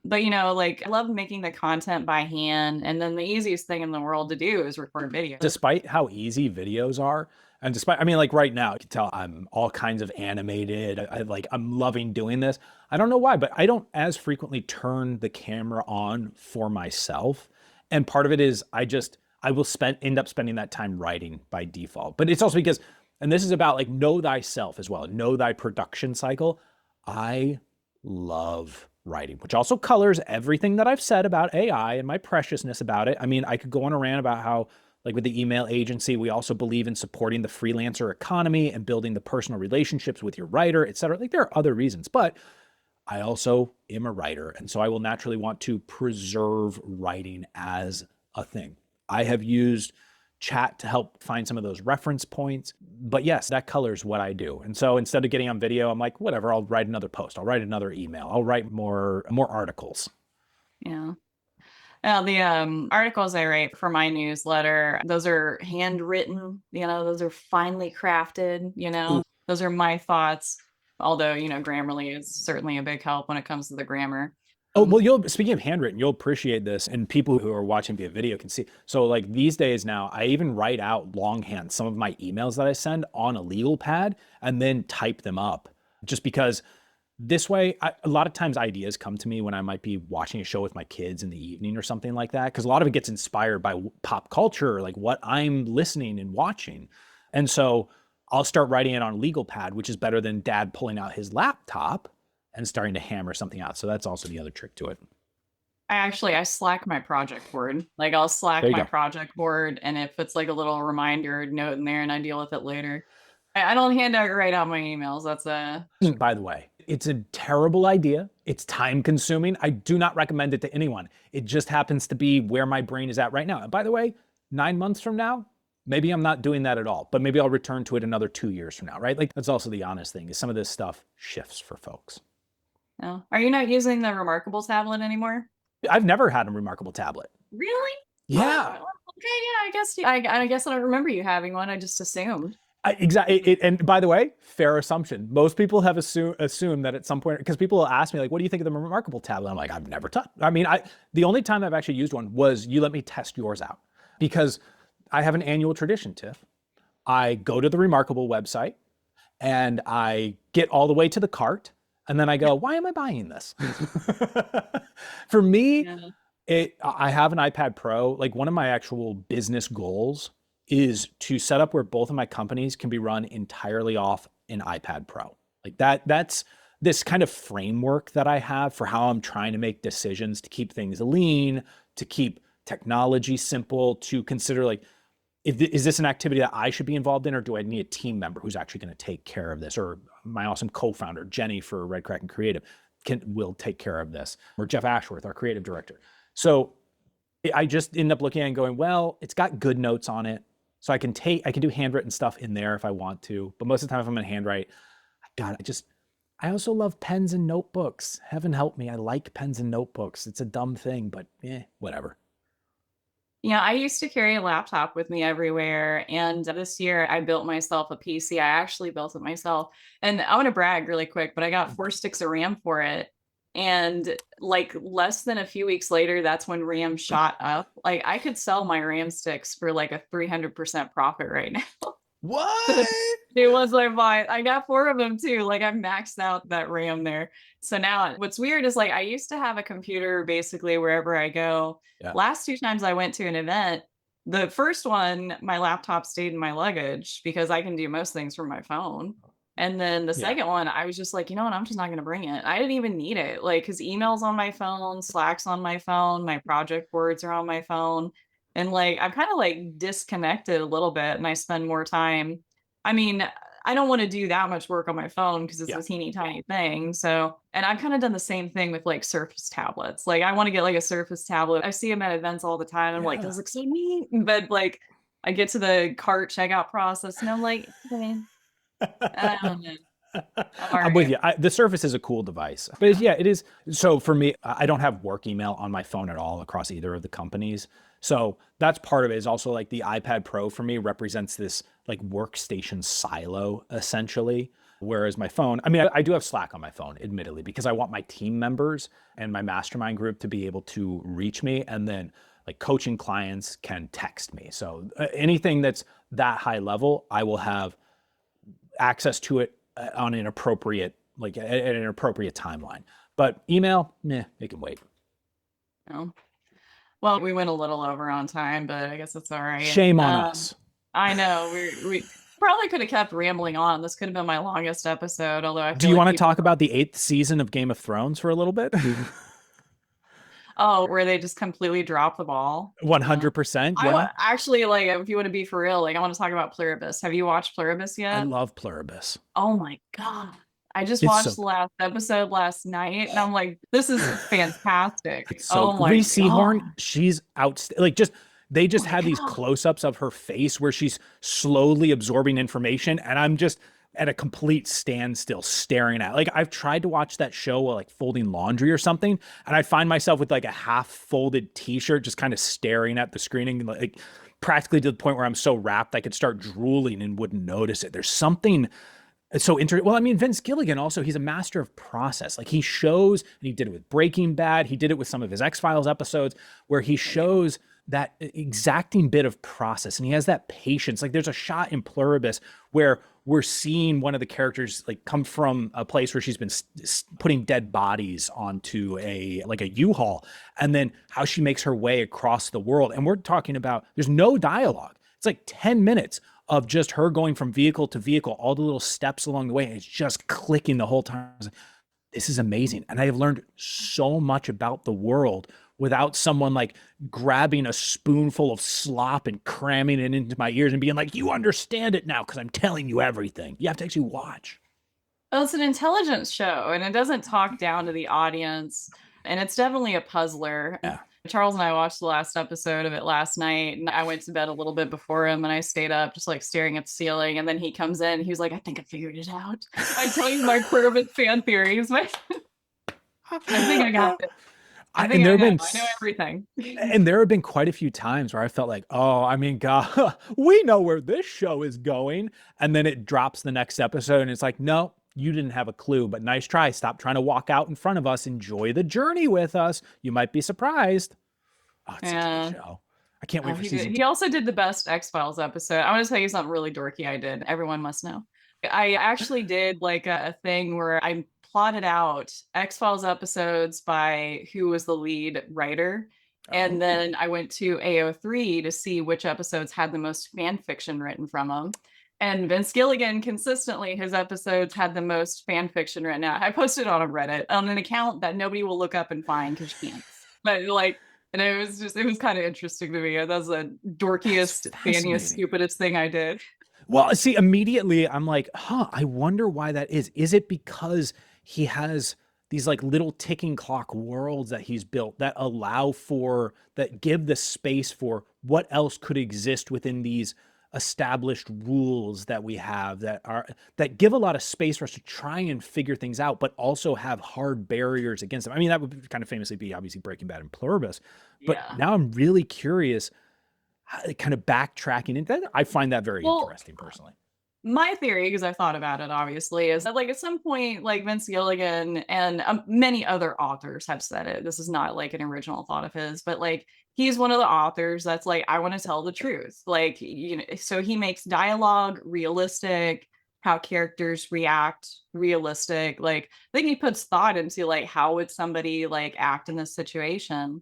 But you know, like I love making the content by hand. And then the easiest thing in the world to do is record video. Despite how easy videos are, and despite, I mean, like right now, you can tell I'm all kinds of animated. I'm loving doing this. I don't know why, but I don't as frequently turn the camera on for myself. And part of it is I will end up spending that time writing by default. But it's also because, and this is about like know thyself as well, know thy production cycle. I love writing, which also colors everything that I've said about AI and my preciousness about it. I mean, I could go on a rant about how, like with the email agency, we also believe in supporting the freelancer economy and building the personal relationships with your writer, et cetera. Like there are other reasons, but I also am a writer. And so I will naturally want to preserve writing as a thing. I have used chat to help find some of those reference points. But yes, that colors what I do. And so instead of getting on video, I'm like, whatever, I'll write another post. I'll write another email. I'll write more articles. Yeah. Now, the articles I write for my newsletter, those are handwritten, those are finely crafted, Ooh. those are my thoughts. Although, Grammarly is certainly a big help when it comes to the grammar. Oh, well, speaking of handwritten, you'll appreciate this, and people who are watching via video can see. So like these days now, I even write out longhand some of my emails that I send on a legal pad and then type them up, just because this way, a lot of times ideas come to me when I might be watching a show with my kids in the evening or something like that, because a lot of it gets inspired by pop culture, like what I'm listening and watching. And so I'll start writing it on a legal pad, which is better than dad pulling out his laptop and starting to hammer something out. So that's also the other trick to it. I Slack my project board. Like I'll Slack my project board, and it puts like a little reminder note in there, and I deal with it later. I don't write out my emails. That's By the way, it's a terrible idea. It's time consuming. I do not recommend it to anyone. It just happens to be where my brain is at right now. And by the way, 9 months from now, maybe I'm not doing that at all, but maybe I'll return to it another 2 years from now, right? Like that's also the honest thing is some of this stuff shifts for folks. Oh. Are you not using the Remarkable tablet anymore? I've never had a Remarkable tablet. Really? Yeah. Oh, okay, yeah, I guess I don't remember you having one. I just assumed. Exactly. And by the way, fair assumption. Most people have assumed that at some point, because people will ask me like, what do you think of the Remarkable tablet? I'm like, I've never touched. I mean, the only time I've actually used one was you let me test yours out, because I have an annual tradition, Tiff. I go to the Remarkable website and I get all the way to the cart. And then I go, why am I buying this? For me, I have an iPad Pro. Like one of my actual business goals is to set up where both of my companies can be run entirely off an iPad Pro. Like that's this kind of framework that I have for how I'm trying to make decisions to keep things lean, to keep technology simple, to consider like, is this an activity that I should be involved in, or do I need a team member who's actually going to take care of this? Or my awesome co-founder, Jenny for Red Kraken Creative, will take care of this, or Jeff Ashworth, our creative director. So I just end up looking at it and going, well, it's got good notes on it. So I can do handwritten stuff in there if I want to. But most of the time, if I'm going to handwrite, I also love pens and notebooks. Heaven help me. I like pens and notebooks. It's a dumb thing, but whatever. Yeah, I used to carry a laptop with me everywhere. And this year I built myself a PC. I actually built it myself. And I want to brag really quick, but I got 4 sticks of RAM for it. And like less than a few weeks later, that's when RAM shot up. Like I could sell my RAM sticks for like a 300% profit right now. What? It was like fine. I got 4 of them too. Like I maxed out that RAM there. So now what's weird is like I used to have a computer basically wherever I go. Yeah. Last 2 times I went to an event, the first one, my laptop stayed in my luggage because I can do most things from my phone. And then the second one, I was just like, you know what? I'm just not going to bring it. I didn't even need it. Like, cause emails on my phone, Slack's on my phone, my project boards are on my phone. And like, I'm kind of like disconnected a little bit and I spend more time. I mean, I don't want to do that much work on my phone because it's a teeny tiny thing. So, and I've kind of done the same thing with like Surface tablets. Like I want to get like a Surface tablet. I see them at events all the time. I'm like, those look so neat. But like, I get to the cart checkout process and I'm like, I don't know. I'm with you. The Surface is a cool device, but yeah, it is. So for me, I don't have work email on my phone at all across either of the companies. So that's part of it. Is also like the iPad Pro for me represents this like workstation silo essentially. Whereas my phone, I mean, I do have Slack on my phone, admittedly, because I want my team members and my mastermind group to be able to reach me, and then like coaching clients can text me. So anything that's that high level, I will have access to it on an appropriate, like at an appropriate timeline. But email, it can wait. No. Well, we went a little over on time, but I guess it's all right. Shame on us. I know we probably could have kept rambling on. This could have been my longest episode, although I Do feel you like want to people talk about the eighth season of Game of Thrones for a little bit? oh, where they just completely drop the ball. 100%. Yeah. Actually like if you want to be for real, like I want to talk about Pluribus. Have you watched Pluribus I yet? love Pluribus. Oh my God. I just It's watched so the last episode last night and I'm like, this is fantastic. It's so Oh my Reese God. Seahorn, she's out. Like just they Oh just my had these God. close-ups of her face where she's slowly absorbing information, and I'm just at a complete standstill staring at. Like I've tried to watch that show while like folding laundry or something, and I find myself with like a half-folded t-shirt just kind of staring at the screening, like practically to the point where I'm so wrapped I could start drooling and wouldn't notice it. There's something it's so interesting. Well, I mean, Vince Gilligan also, he's a master of process. Like he shows, and he did it with Breaking Bad. He did it with some of his X-Files episodes where he shows that exacting bit of process and he has that patience. Like there's a shot in Pluribus where we're seeing one of the characters like come from a place where she's been putting dead bodies onto a like a U-Haul, and then how she makes her way across the world. And we're talking about there's no dialogue. It's like 10 minutes of just her going from vehicle to vehicle, all the little steps along the way. And it's just clicking the whole time. Like, this is amazing. And I have learned so much about the world without someone like grabbing a spoonful of slop and cramming it into my ears and being like, you understand it now because I'm telling you everything. You have to actually watch. Well, it's an intelligence show and it doesn't talk down to the audience. And it's definitely a puzzler. Yeah. Charles and I watched the last episode of it last night, and I went to bed a little bit before him, and I stayed up just like staring at the ceiling. And then he comes in, he was like, "I think I figured it out." I tell you my Pluribus fan theories. I think I got it. I think And there I have been, know. I know everything. and there have been quite a few times where I felt like, oh, I mean, God, we know where this show is going. And then it drops the next episode and it's like, no, you didn't have a clue, but nice try. Stop trying to walk out in front of us. Enjoy the journey with us. You might be surprised. Oh, it's such a Yeah. good show. I can't wait for He season did. two. He also did the best X-Files episode. I want to tell you something really dorky I did. Everyone must know. I actually did like a thing where I plotted out X-Files episodes by who was the lead writer. And Oh. then I went to AO3 to see which episodes had the most fan fiction written from them. And Vince Gilligan consistently, his episodes had the most fan fiction written out. I posted on a Reddit on an account that nobody will look up and find because you can't. But like, and it was kind of interesting to me. That was the dorkiest, fanniest, stupidest thing I did. Well, see, immediately I'm like, huh, I wonder why that is. Is it because he has these like little ticking clock worlds that he's built that allow for, that give the space for what else could exist within these established rules that we have that are, that give a lot of space for us to try and figure things out, but also have hard barriers against them. I mean, that would kind of famously be obviously Breaking Bad and Pluribus, but Yeah. now I'm really curious kind of backtracking into that. I find that very Well, interesting personally. my theory, because I've thought about it, obviously, is that like at some point, like Vince Gilligan and many other authors have said it. This is not like an original thought of his, but like he's one of the authors that's like, I want to tell the truth. Like, you know, so he makes dialogue realistic, how characters react realistic. Like, I think he puts thought into like how would somebody like act in this situation.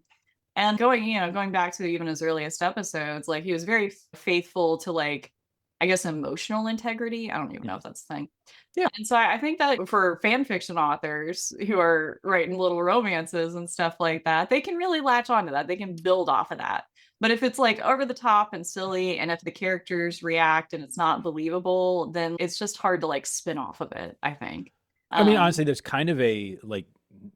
And going, you know, going back to even his earliest episodes, like he was very faithful to like, I guess, emotional integrity. I don't even know if that's the thing. Yeah. And so I think that for fan fiction authors who are writing little romances and stuff like that, they can really latch onto that. They can build off of that. But if it's like over the top and silly, and if the characters react and it's not believable, then it's just hard to like spin off of it, I think. I mean, Um, honestly, there's kind of a like,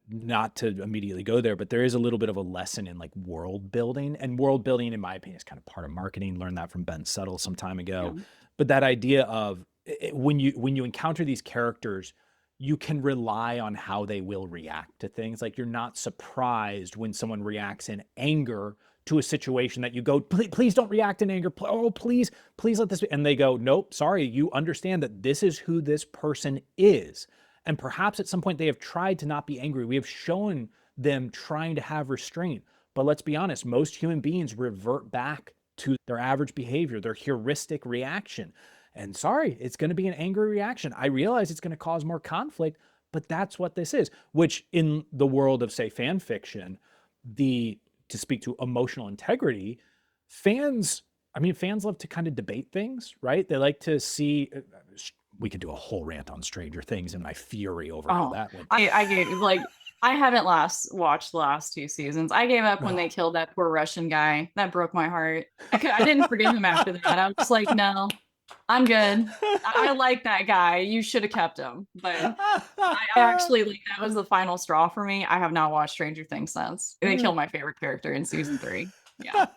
not to immediately go there, but there is a little bit of a lesson in like world building, and world building, in my opinion, is kind of part of marketing. Learned that from Ben Settle some time ago. yeah. But that idea of when you encounter these characters, you can rely on how they will react to things. Like you're not surprised when someone reacts in anger to a situation that you go, please don't react in anger. Oh, please let this be. And they go, nope, sorry. You understand that this is who this person is. And perhaps at some point they have tried to not be angry. We have shown them trying to have restraint. But let's be honest, most human beings revert back to their average behavior, their heuristic reaction. And sorry, it's going to be an angry reaction. I realize it's going to cause more conflict, but that's what this is, which in the world of, say, fan fiction, the to speak to emotional integrity, fans, I mean, fans love to kind of debate things, right? They like to see. We could do a whole rant on Stranger Things and my fury over how Oh, that went. I gave like I haven't last watched the last two seasons. I gave up when Oh. they killed that poor Russian guy. That broke my heart. I didn't forgive him after that. I was like, no, I'm good. I like that guy. You should have kept him. But I actually like that was the final straw for me. I have not watched Stranger Things since. They killed my favorite character in season 3. Yeah.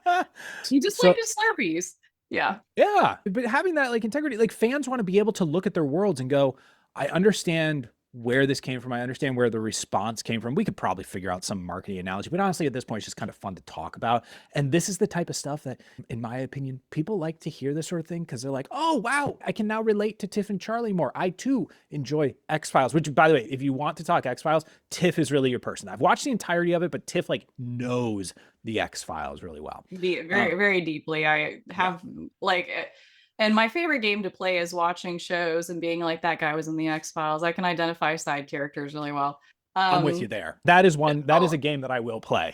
He just So liked his Slurpees. Yeah. yeah, but having that like integrity, like fans want to be able to look at their worlds and go, I understand where this came from. I understand where the response came from. We could probably figure out some marketing analogy, but honestly, at this point, it's just kind of fun to talk about. And this is the type of stuff that, in my opinion, people like to hear this sort of thing because they're like, oh, wow, I can now relate to Tiff and Charlie more. I too enjoy X-Files, which, by the way, if you want to talk X-Files, Tiff is really your person. I've watched the entirety of it, but Tiff like knows the X-Files really well. Very, very deeply. I have like, and my favorite game to play is watching shows and being like, that guy was in the X-Files. I can identify side characters really well. I'm with you there. That is a game that I will play.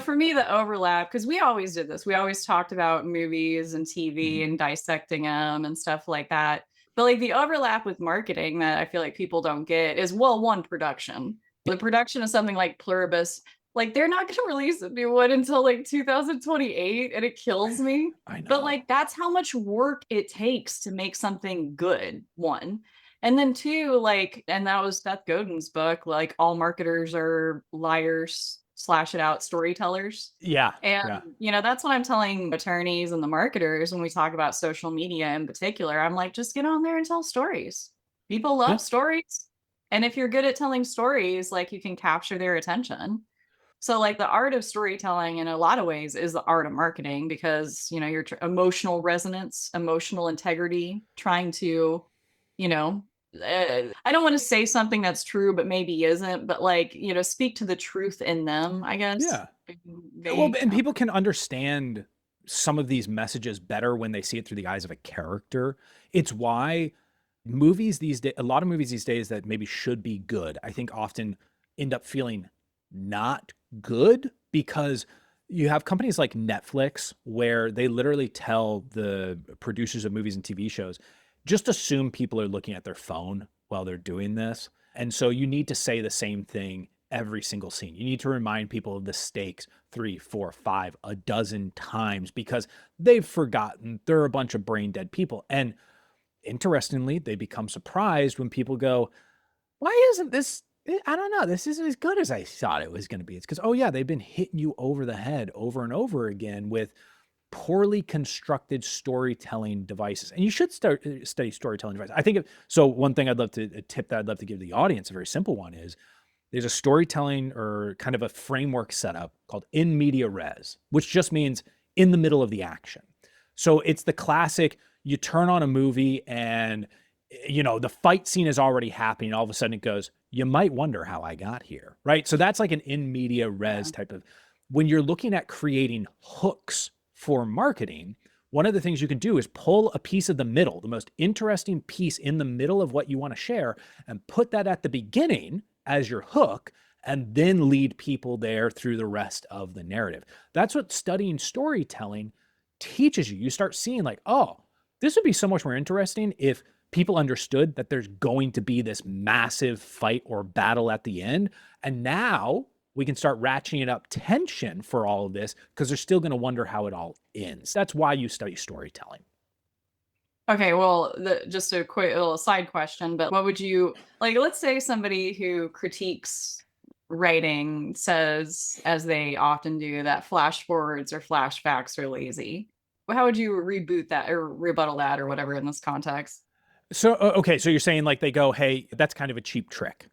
For me, the overlap, because we always did this. We always talked about movies and TV and dissecting them and stuff like that. But like the overlap with marketing that I feel like people don't get is, well, one, production. The production of something like Pluribus, like they're not going to release a new one until like 2028, and it kills me. I know. But like that's how much work it takes to make something good, one. And then two, like, and that was Seth Godin's book, like all marketers are liars slash it out storytellers. Yeah. And that's what I'm telling attorneys and the marketers when we talk about social media in particular. I'm like, just get on there and tell stories. People love stories. And if you're good at telling stories, like you can capture their attention. So like the art of storytelling in a lot of ways is the art of marketing because, your emotional resonance, emotional integrity, trying to, I don't want to say something that's true, but maybe isn't, but like, speak to the truth in them, I guess. Yeah. Well, and people can understand some of these messages better when they see it through the eyes of a character. It's why movies these days, a lot of movies these days that maybe should be good, I think often end up feeling not good because you have companies like Netflix where they literally tell the producers of movies and TV shows, just assume people are looking at their phone while they're doing this. And so you need to say the same thing every single scene. You need to remind people of the stakes 3, 4, 5, a dozen times because they've forgotten. They're a bunch of brain dead people. And interestingly, they become surprised when people go, why isn't this, I don't know, this isn't as good as I thought it was going to be. It's because, oh yeah, they've been hitting you over the head over and over again with poorly constructed storytelling devices. And you should study storytelling devices. I think so. One thing a tip that I'd love to give the audience, a very simple one, is there's a storytelling or kind of a framework setup called in media res, which just means in the middle of the action. So it's the classic, you turn on a movie and the fight scene is already happening. All of a sudden it goes, you might wonder how I got here, right? So that's like an in media res type of, when you're looking at creating hooks for marketing, one of the things you can do is pull a piece of the middle, the most interesting piece in the middle of what you want to share, and put that at the beginning as your hook, and then lead people there through the rest of the narrative. That's what studying storytelling teaches you. You start seeing like, oh, this would be so much more interesting if people understood that there's going to be this massive fight or battle at the end. And now we can start ratcheting up tension for all of this because they're still going to wonder how it all ends. That's why you study storytelling. Okay, well, just a quick little side question, but what would you, like, let's say somebody who critiques writing says, as they often do, that flash forwards or flashbacks are lazy. How would you reboot that or rebuttal that or whatever in this context? So, okay, so you're saying like they go, hey, that's kind of a cheap trick.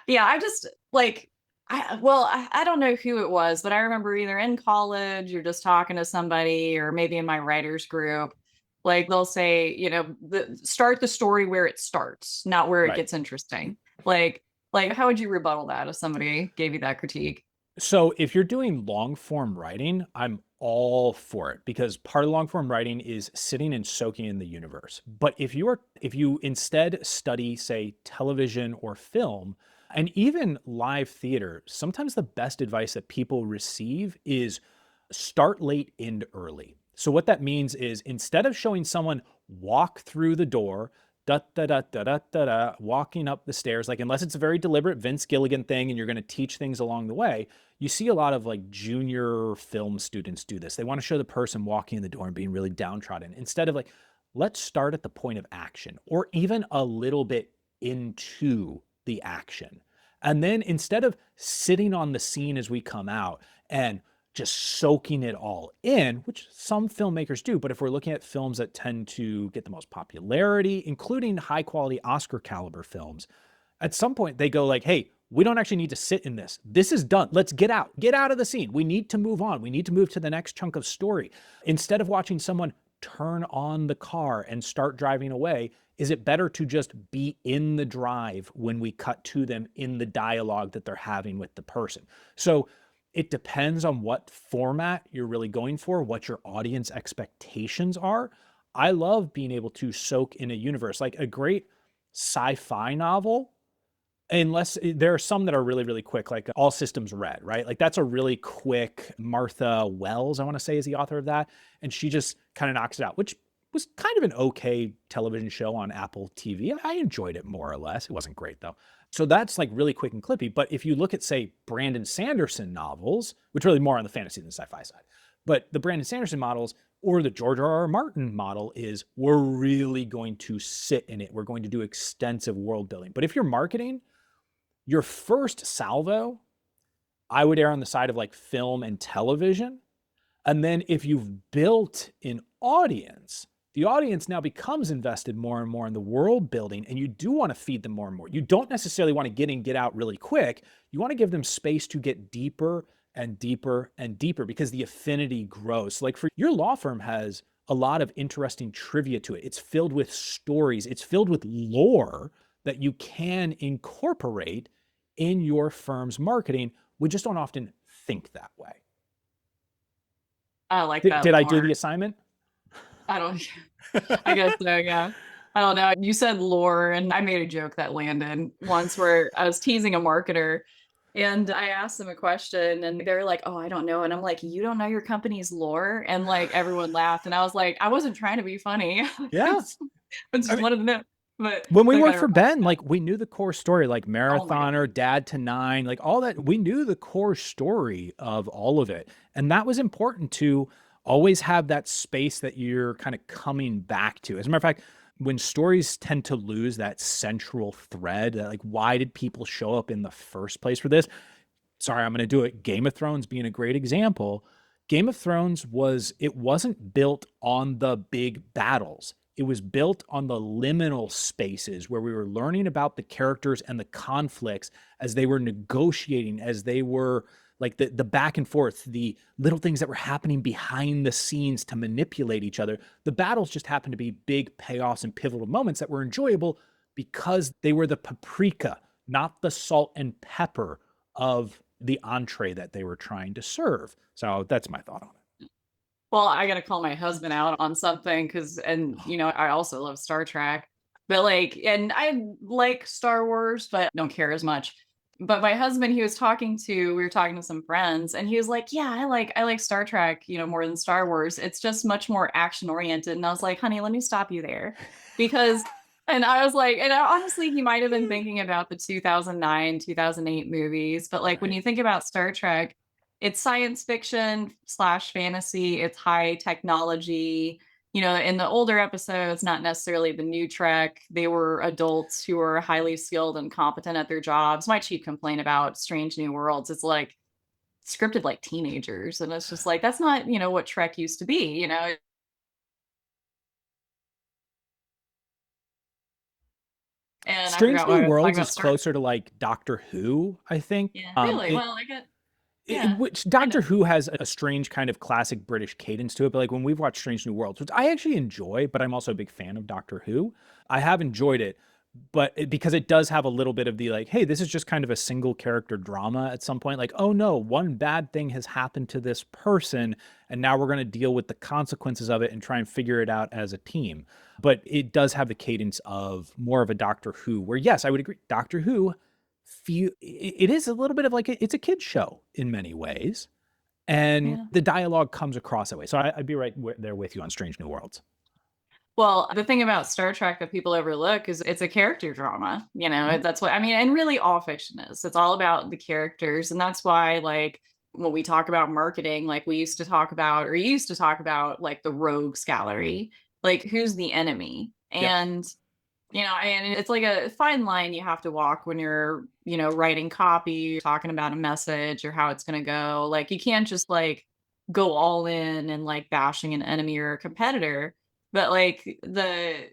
Yeah, I just like, I don't know who it was, but I remember either in college or just talking to somebody or maybe in my writers group, like they'll say, start the story where it starts, not where it gets interesting. Like how would you rebuttal that if somebody gave you that critique? So if you're doing long form writing, I'm all for it because part of long form writing is sitting and soaking in the universe. But if you instead study, say, television or film, And even live theater, sometimes the best advice that people receive is start late, end early. So what that means is instead of showing someone walk through the door, da da da da da da da, walking up the stairs, like unless it's a very deliberate Vince Gilligan thing and you're going to teach things along the way, you see a lot of like junior film students do this. They want to show the person walking in the door and being really downtrodden instead of like, let's start at the point of action or even a little bit into the action. And then instead of sitting on the scene as we come out and just soaking it all in, which some filmmakers do, but if we're looking at films that tend to get the most popularity, including high quality Oscar caliber films, at some point they go like, hey, we don't actually need to sit in this. This is done. Let's get out of the scene. We need to move on. We need to move to the next chunk of story. Instead of watching someone turn on the car and start driving away, is it better to just be in the drive when we cut to them in the dialogue that they're having with the person? So it depends on what format you're really going for, what your audience expectations are. I love being able to soak in a universe, like a great sci-fi novel, unless there are some that are really, really quick, like All Systems Red, right? Like that's a really quick, Martha Wells, I want to say, is the author of that. And she just kind of knocks it out, which was kind of an okay television show on Apple TV. I enjoyed it more or less. It wasn't great though. So that's like really quick and clippy. But if you look at, say, Brandon Sanderson novels, which are really more on the fantasy than the sci-fi side, but the Brandon Sanderson models or the George R.R. Martin model is we're really going to sit in it. We're going to do extensive world building. But if you're marketing, your first salvo, I would err on the side of like film and television. And then if you've built an audience, the audience now becomes invested more and more in the world building, and you do want to feed them more and more. You don't necessarily want to get in, get out really quick. You want to give them space to get deeper and deeper and deeper because the affinity grows. So like for your law firm has a lot of interesting trivia to it. It's filled with stories. It's filled with lore that you can incorporate in your firm's marketing. We just don't often think that way. I like Did, that did I more. do the assignment? I don't, I guess so, yeah. I don't know. You said lore, and I made a joke that landed once where I was teasing a marketer and I asked them a question and they're like, oh, I don't know. And I'm like, you don't know your company's lore? And like everyone laughed. And I was like, I wasn't trying to be funny. I Yeah. just I mean, wanted to know. But when we that worked kind for of Ben, like we knew the core story, like oh my God. Marathoner, Dad to Nine, like all that. We knew the core story of all of it. And that was important to always have that space that you're kind of coming back to. As a matter of fact, when stories tend to lose that central thread, like why did people show up in the first place for this? Sorry, I'm going to do it. Game of Thrones being a great example. Game of Thrones it wasn't built on the big battles. It was built on the liminal spaces where we were learning about the characters and the conflicts as they were negotiating, as they were like the back and forth, the little things that were happening behind the scenes to manipulate each other. The battles just happened to be big payoffs and pivotal moments that were enjoyable because they were the paprika, not the salt and pepper of the entree that they were trying to serve. So that's my thought on it. Well, I gotta call my husband out on something because, and you know, I also love Star Trek, but like, and I like Star Wars, but don't care as much. But my husband, we were talking to some friends, and he was like, "Yeah, I like Star Trek, you know, more than Star Wars. It's just much more action oriented." And I was like, "Honey, let me stop you there," because, and I was like, and honestly, he might have been thinking about the 2009, 2008 movies, but like when Right. you think about Star Trek, it's science fiction slash fantasy. It's high technology. You know, in the older episodes, not necessarily the new Trek, they were adults who were highly skilled and competent at their jobs. My chief complaint about Strange New Worlds is like scripted like teenagers. And it's just like, that's not, you know, what Trek used to be, you know? And I Strange forgot what New I was talking Worlds about. is closer to like Doctor Who, I think. Yeah, really? Well, I get, yeah, Which kind Doctor of. Who has a strange kind of classic British cadence to it. But like when we've watched Strange New Worlds, which I actually enjoy, but I'm also a big fan of Doctor Who, I have enjoyed it. But because it does have a little bit of the like, hey, this is just kind of a single character drama at some point. Like, oh no, one bad thing has happened to this person, and now we're going to deal with the consequences of it and try and figure it out as a team. But it does have the cadence of more of a Doctor Who, where yes, I would agree, Doctor Who it is a little bit of like it's a kid's show in many ways, and Yeah. the dialogue comes across that way. So I'd be right there with you on Strange New Worlds. Well, the thing about Star Trek that people overlook is it's a character drama. You know, Mhm. that's what I mean. And really, all fiction is. It's all about the characters. And that's why, like, when we talk about marketing, like, we used to talk about, or you used to talk about, like, the rogues gallery, like, who's the enemy? Yep. And, you know, and it's like a fine line you have to walk when you're, you know, writing copy, talking about a message or how it's going to go. Like, you can't just like go all in and like bashing an enemy or a competitor, but like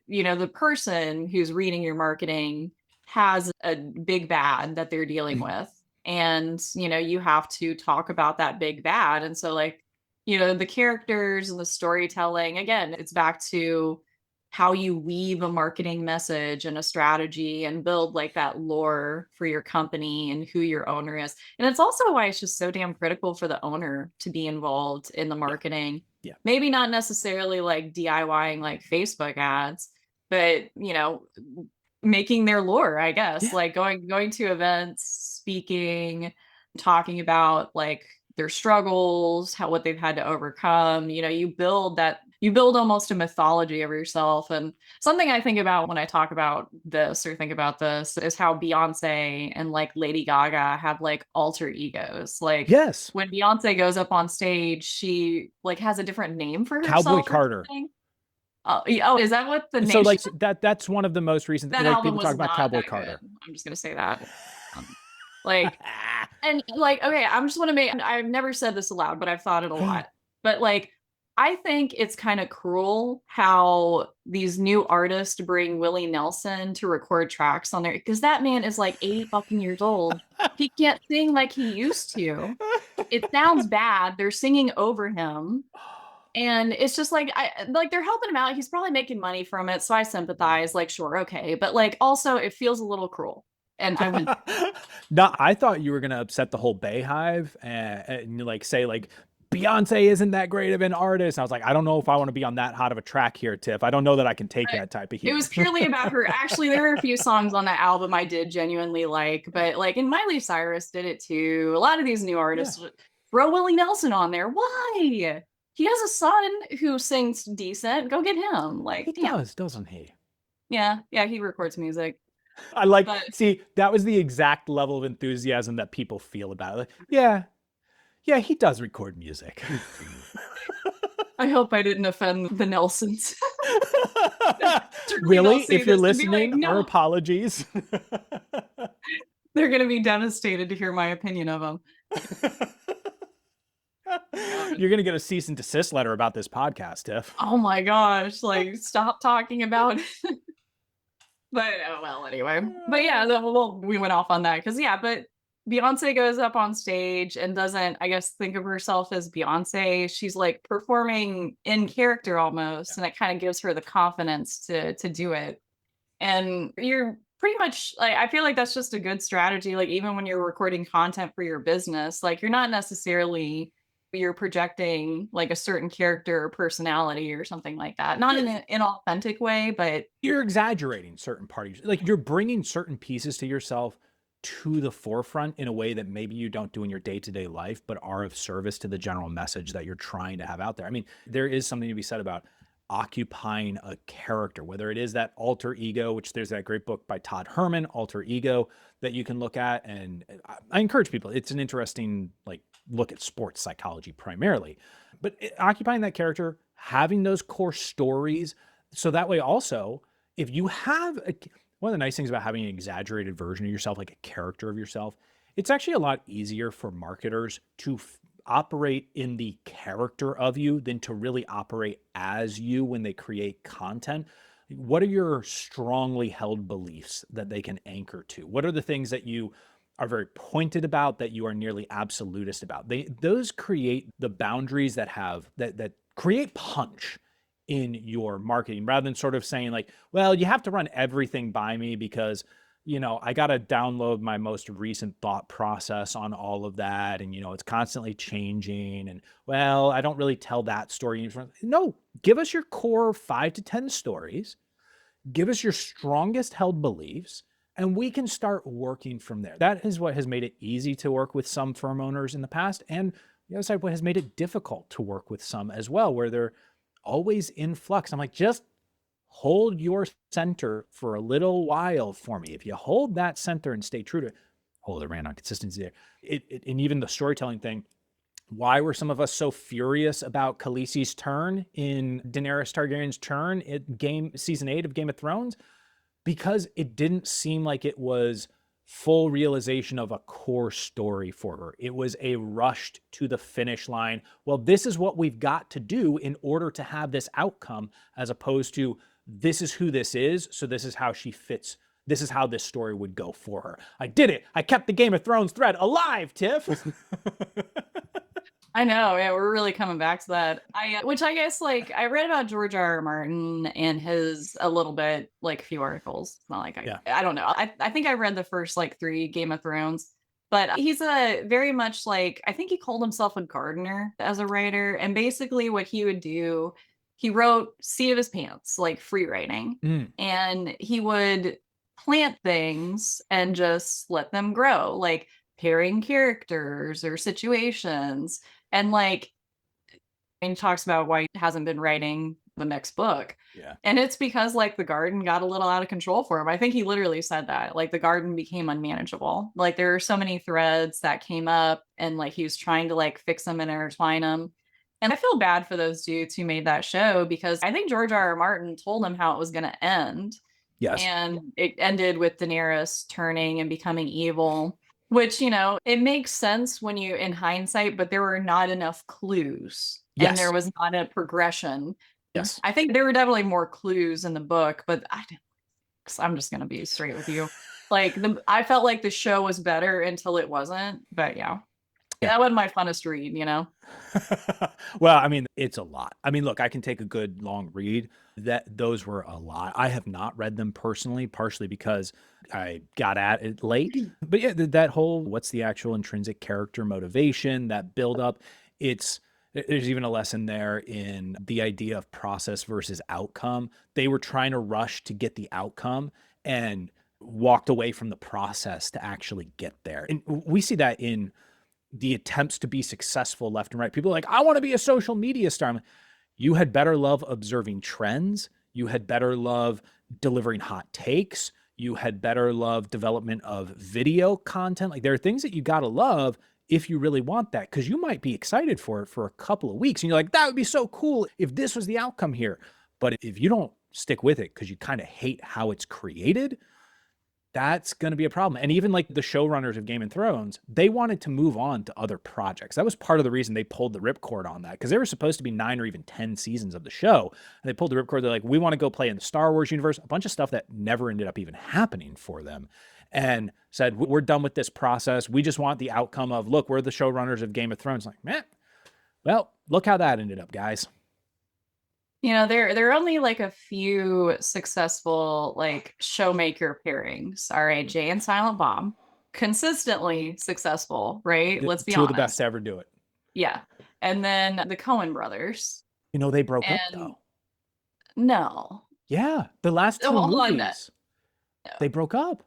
you know, the person who's reading your marketing has a big bad that they're dealing with. And, you know, you have to talk about that big bad. And so, like, you know, the characters and the storytelling, again, it's back to how you weave a marketing message and a strategy and build like that lore for your company and who your owner is. And it's also why it's just so damn critical for the owner to be involved in the Yeah. marketing. Yeah. Maybe not necessarily like DIYing like Facebook ads, but you know, making their lore, I guess, Yeah. like going to events, speaking, talking about like their struggles, how what they've had to overcome. You know, you build almost a mythology of yourself. And something I think about when I talk about this or think about this is how Beyonce and like Lady Gaga have like alter egos. Like Yes. when Beyonce goes up on stage, she like has a different name for Cowboy herself or Carter. something. Oh, is that what the So name? like that's one of the most recent, That like album people talk was about not Cowboy that good. Carter. I'm just gonna say that. Like, and like, okay, I'm just want to make. I've never said this aloud, but I've thought it a lot. But like, I think it's kind of cruel how these new artists bring Willie Nelson to record tracks on there because that man is like 80 fucking years old. He can't sing like he used to. It sounds bad. They're singing over him. And it's just like I like they're helping him out. He's probably making money from it, so I sympathize. Like, sure, okay, but like also it feels a little cruel. And I went, No, I thought you were gonna upset the whole Bayhive and like say like Beyonce isn't that great of an artist. And I was like, I don't know if I want to be on that hot of a track here, Tiff. I don't know that I can take that type of it heat. was purely about her. Actually, there were a few songs on that album I did genuinely like, but like, and Miley Cyrus did it too. A lot of these new Yeah, artists throw Willie Nelson on there. Why? He has a son who sings decent. Go get him. he Like, damn. does, doesn't he? Yeah, yeah, he records music. I like But see that was the exact level of enthusiasm that people feel about it. Like, yeah, yeah, he does record music. I hope I didn't offend the Nelsons. Surely they'll Really? see If you're this and be like, listening, our no, apologies. they're going to be devastated to hear my opinion of them. God. You're gonna get a cease and desist letter about this podcast, Tiff. Oh my gosh, like stop talking about it. But oh, well, anyway. But yeah, well, we went off on that because yeah, but Beyonce goes up on stage and doesn't, I guess, think of herself as Beyonce. She's like performing in character almost, and it kind of gives her the confidence to do it. And you're pretty much like I feel like that's just a good strategy. Like even when you're recording content for your business, like you're not necessarily you're projecting like a certain character or personality or something like that. Not in an inauthentic way, but You're exaggerating certain parties. Like you're bringing certain pieces to yourself to the forefront in a way that maybe you don't do in your day-to-day life, but are of service to the general message that you're trying to have out there. I mean, there is something to be said about occupying a character, whether it is that alter ego, which there's that great book by Todd Herman, Alter Ego, that you can look at. And I encourage people, it's an interesting like look at sports psychology primarily, but occupying that character, having those core stories. So that way also, if you have one of the nice things about having an exaggerated version of yourself, like a character of yourself, it's actually a lot easier for marketers to operate in the character of you than to really operate as you when they create content. What are your strongly held beliefs that they can anchor to? What are the things that you are very pointed about, that you are nearly absolutist about? Those create the boundaries that have that create punch in your marketing, rather than sort of saying like, well, you have to run everything by me because I got to download my most recent thought process on all of that. And, it's constantly changing. And, well, I don't really tell that story. No, give us your core 5 to 10 stories. Give us your strongest held beliefs. And we can start working from there. That is what has made it easy to work with some firm owners in the past. And the other side, what has made it difficult to work with some as well, where they're always in flux. I'm like, just hold your center for a little while for me. If you hold that center and stay true to it, hold it, ran on consistency there. And even the storytelling thing, why were some of us so furious about Khaleesi's turn in Daenerys Targaryen's turn in season 8 of Game of Thrones? Because it didn't seem like it was full realization of a core story for her. It was a rushed to the finish line. Well, this is what we've got to do in order to have this outcome, as opposed to this is who this is, so this is how she fits. This is how this story would go for her. I did it. I kept the Game of Thrones thread alive, Tiff. I know, yeah, we're really coming back to that. Which I guess, like, I read about George R.R. Martin and his a little bit, like a few articles. It's not like I don't know. I think I read the first like 3 Game of Thrones, but he's a very much like, I think he called himself a gardener as a writer, and basically what he would do, he wrote seat of his pants, like free writing, and he would plant things and just let them grow, like pairing characters or situations. And like, and he talks about why he hasn't been writing the next book. Yeah. And it's because like the garden got a little out of control for him. I think he literally said that. Like the garden became unmanageable. Like there are so many threads that came up and like he was trying to like fix them and intertwine them. And I feel bad for those dudes who made that show, because I think George R.R. Martin told them how it was going to end. Yes. And it ended with Daenerys turning and becoming evil. Which, you know, it makes sense when you, in hindsight, but there were not enough clues. Yes. And there was not a progression. Yes. I think there were definitely more clues in the book, but I'm just going to be straight with you. Like, I felt like the show was better until it wasn't. But yeah, that wasn't my funnest read, you know? Well, I mean, it's a lot. I mean, look, I can take a good long read. Those were a lot. I have not read them personally, partially because I got at it late. But yeah, that whole what's the actual intrinsic character motivation, that build up, there's even a lesson there in the idea of process versus outcome. They were trying to rush to get the outcome and walked away from the process to actually get there. And we see that in the attempts to be successful left and right. People are like, I want to be a social media star. I'm like, you had better love observing trends. You had better love delivering hot takes. You had better love development of video content. Like there are things that you got to love if you really want that, because you might be excited for it for a couple of weeks. And you're like, that would be so cool if this was the outcome here. But if you don't stick with it because you kind of hate how it's created, that's going to be a problem. And even like the showrunners of Game of Thrones, they wanted to move on to other projects. That was part of the reason they pulled the ripcord on that, because they were supposed to be 9 or even 10 seasons of the show. And they pulled the ripcord. They're like, we want to go play in the Star Wars universe, a bunch of stuff that never ended up even happening for them. And said, we're done with this process. We just want the outcome of, look, we're the showrunners of Game of Thrones. Like, man, well, look how that ended up, guys. You know, there are only like a few successful like showmaker pairings. All right, Jay and Silent Bob, consistently successful, right? Let's be honest. 2 of the best to ever do it. Yeah. And then the Coen brothers. You know, they broke up though. No. Yeah, the last 2 movies. They broke up.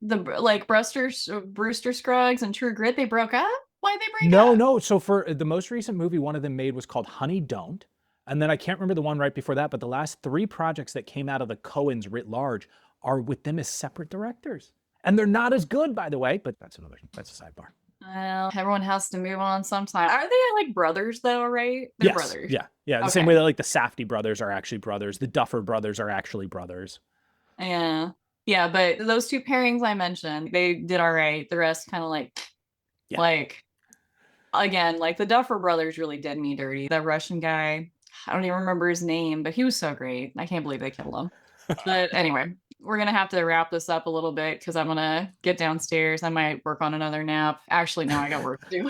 The like Brewster Scruggs and True Grit, they broke up? Why'd they break up? No. No. So for the most recent movie one of them made was called Honey Don't. And then I can't remember the one right before that, but the last 3 projects that came out of the Coens writ large are with them as separate directors. And they're not as good, by the way, but that's a sidebar. Well, everyone has to move on sometime. Are they like brothers though, right? They're brothers. Yeah. The same way that like the Safdie brothers are actually brothers. The Duffer brothers are actually brothers. Yeah. Yeah, but those 2 pairings I mentioned, they did all right. The rest kind of like, again, like the Duffer brothers really did me dirty. That Russian guy, I don't even remember his name, but he was so great. I can't believe they killed him. But anyway, we're going to have to wrap this up a little bit because I'm going to get downstairs. I might work on another nap. Actually, no, I got work to do.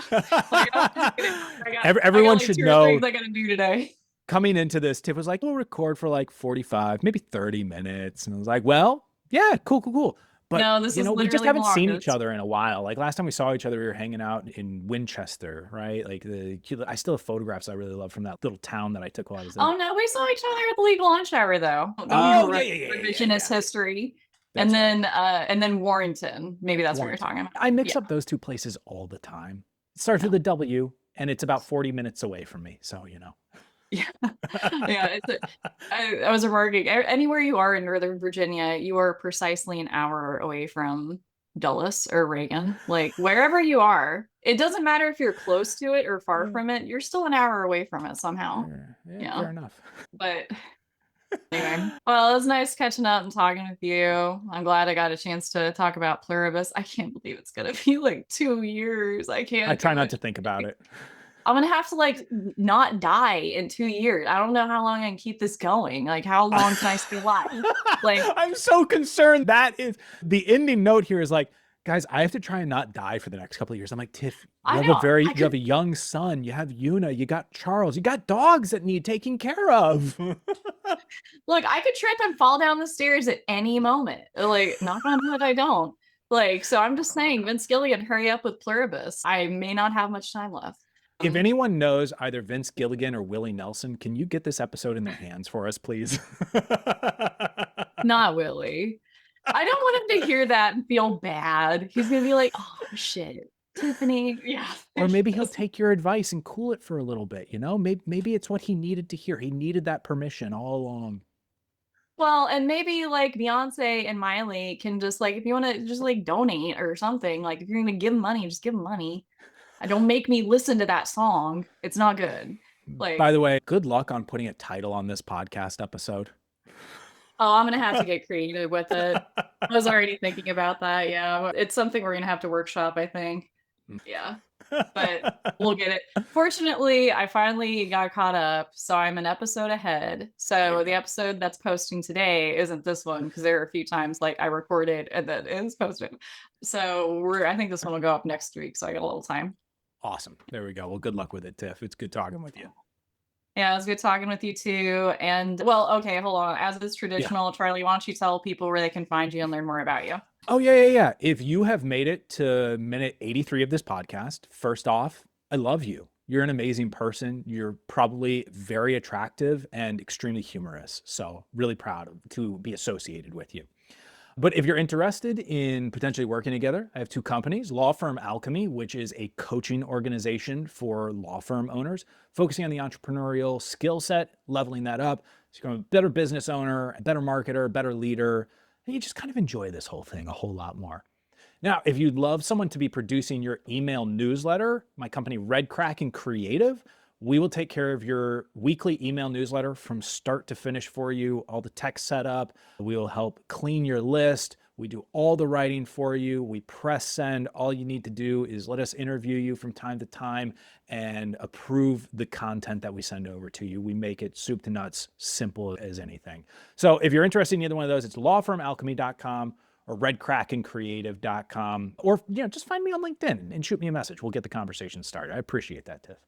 Everyone should know. I got to do today. Coming into this, Tiff was like, we'll record for like 45, maybe 30 minutes. And I was like, well, yeah, cool. But no, we just haven't seen each other in a while. Like last time we saw each other, we were hanging out in Winchester, right? Like I still have photographs I really love from that little town that I took while I was there. Oh no, we saw each other at the legal lunch hour though. Revisionist history. That's right. And then Warrington. Maybe that's what you're Warrington. talking about. I mix Yeah. up those two places all the time. It starts with No. a W, and it's about 40 minutes away from me. So, you know. Yeah. Yeah. I was remarking anywhere you are in Northern Virginia, you are precisely an hour away from Dulles or Reagan. Like wherever you are, it doesn't matter if you're close to it or far Yeah, from it, you're still an hour away from it somehow. yeah, Yeah. fair enough. But anyway, well, it was nice catching up and talking with you. I'm glad I got a chance to talk about Pluribus. I can't believe it's gonna be like 2 years. I I can't try do not it. to think about it. I'm gonna have to like not die in 2 years. I don't know how long I can keep this going. Like, how long can I stay alive? Like, I'm so concerned. That is the ending note here is like, guys, I have to try and not die for the next couple of years. I'm like, Tiff, I know you have a young son, you have Yuna, you got Charles, you got dogs that need taking care of. look, I could trip and fall down the stairs at any moment. Like, knock on wood, I don't. Like, so I'm just saying, Vince Gilligan, hurry up with Pluribus. I may not have much time left. If anyone knows either Vince Gilligan or Willie Nelson, can you get this episode in their hands for us, please? Not Willie. I don't want him to hear that and feel bad. He's gonna be like, oh shit, Tiffany. Yeah. Or maybe he'll take your advice and cool it for a little bit, you know? Maybe it's what he needed to hear. He needed that permission all along. Well, and maybe like Beyonce and Miley can just like, if you want to just like donate or something, like if you're gonna give them money, just give them money. I don't make me listen to that song. It's not good. Like, By the way, good luck on putting a title on this podcast episode. oh, I'm gonna have to get creative with it. I was already thinking about that. Yeah, it's something we're gonna have to workshop, I think. Yeah, but we'll get it. Fortunately, I finally got caught up, so I'm an episode ahead. So the episode that's posting today isn't this one because there are a few times like I recorded and then it's posted. So I think this one will go up next week, so I got a little time. Awesome. There we go. Well, good luck with it, Tiff. It's good talking with you. Yeah, it was good talking with you too. And well, okay, hold on. As is traditional, Charlie, why don't you tell people where they can find you and learn more about you? Oh, yeah. If you have made it to minute 83 of this podcast, first off, I love you. You're an amazing person. You're probably very attractive and extremely humorous. So really proud to be associated with you. But if you're interested in potentially working together, I have two companies, Law Firm Alchemy, which is a coaching organization for law firm owners, focusing on the entrepreneurial skill set, leveling that up. So you're a better business owner, a better marketer, a better leader, and you just kind of enjoy this whole thing a whole lot more. Now, if you'd love someone to be producing your email newsletter, my company Red Kraken Creative, we will take care of your weekly email newsletter from start to finish for you, all the tech setup. We will help clean your list. We do all the writing for you. We press send. All you need to do is let us interview you from time to time and approve the content that we send over to you. We make it soup to nuts, simple as anything. So if you're interested in either one of those, it's lawfirmalchemy.com or redkrakencreative.com, or just find me on LinkedIn and shoot me a message. We'll get the conversation started. I appreciate that, Tiff.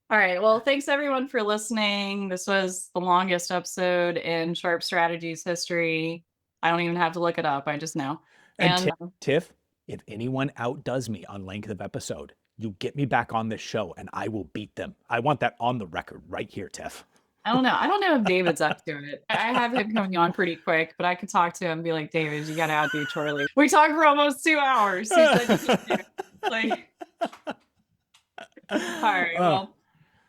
All right. Well, thanks everyone for listening. This was the longest episode in Sharp Strategies history. I don't even have to look it up. I just know. And Tiff, if anyone outdoes me on length of episode, you get me back on this show and I will beat them. I want that on the record right here, Tiff. I don't know. I don't know if David's up to it. I have him coming on pretty quick, but I could talk to him and be like, David, you got to outdo Charlie. We talked for almost 2 hours. He said, like, all right. Well,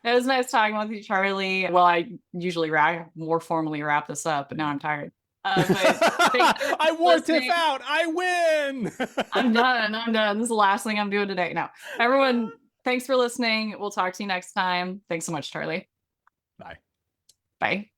it was nice talking with you, Charlie. Well, I usually more formally wrap this up, but now I'm tired. I wore Tiff out. I win. I'm done. This is the last thing I'm doing today. No, everyone, thanks for listening. We'll talk to you next time. Thanks so much, Charlie. Bye. Bye.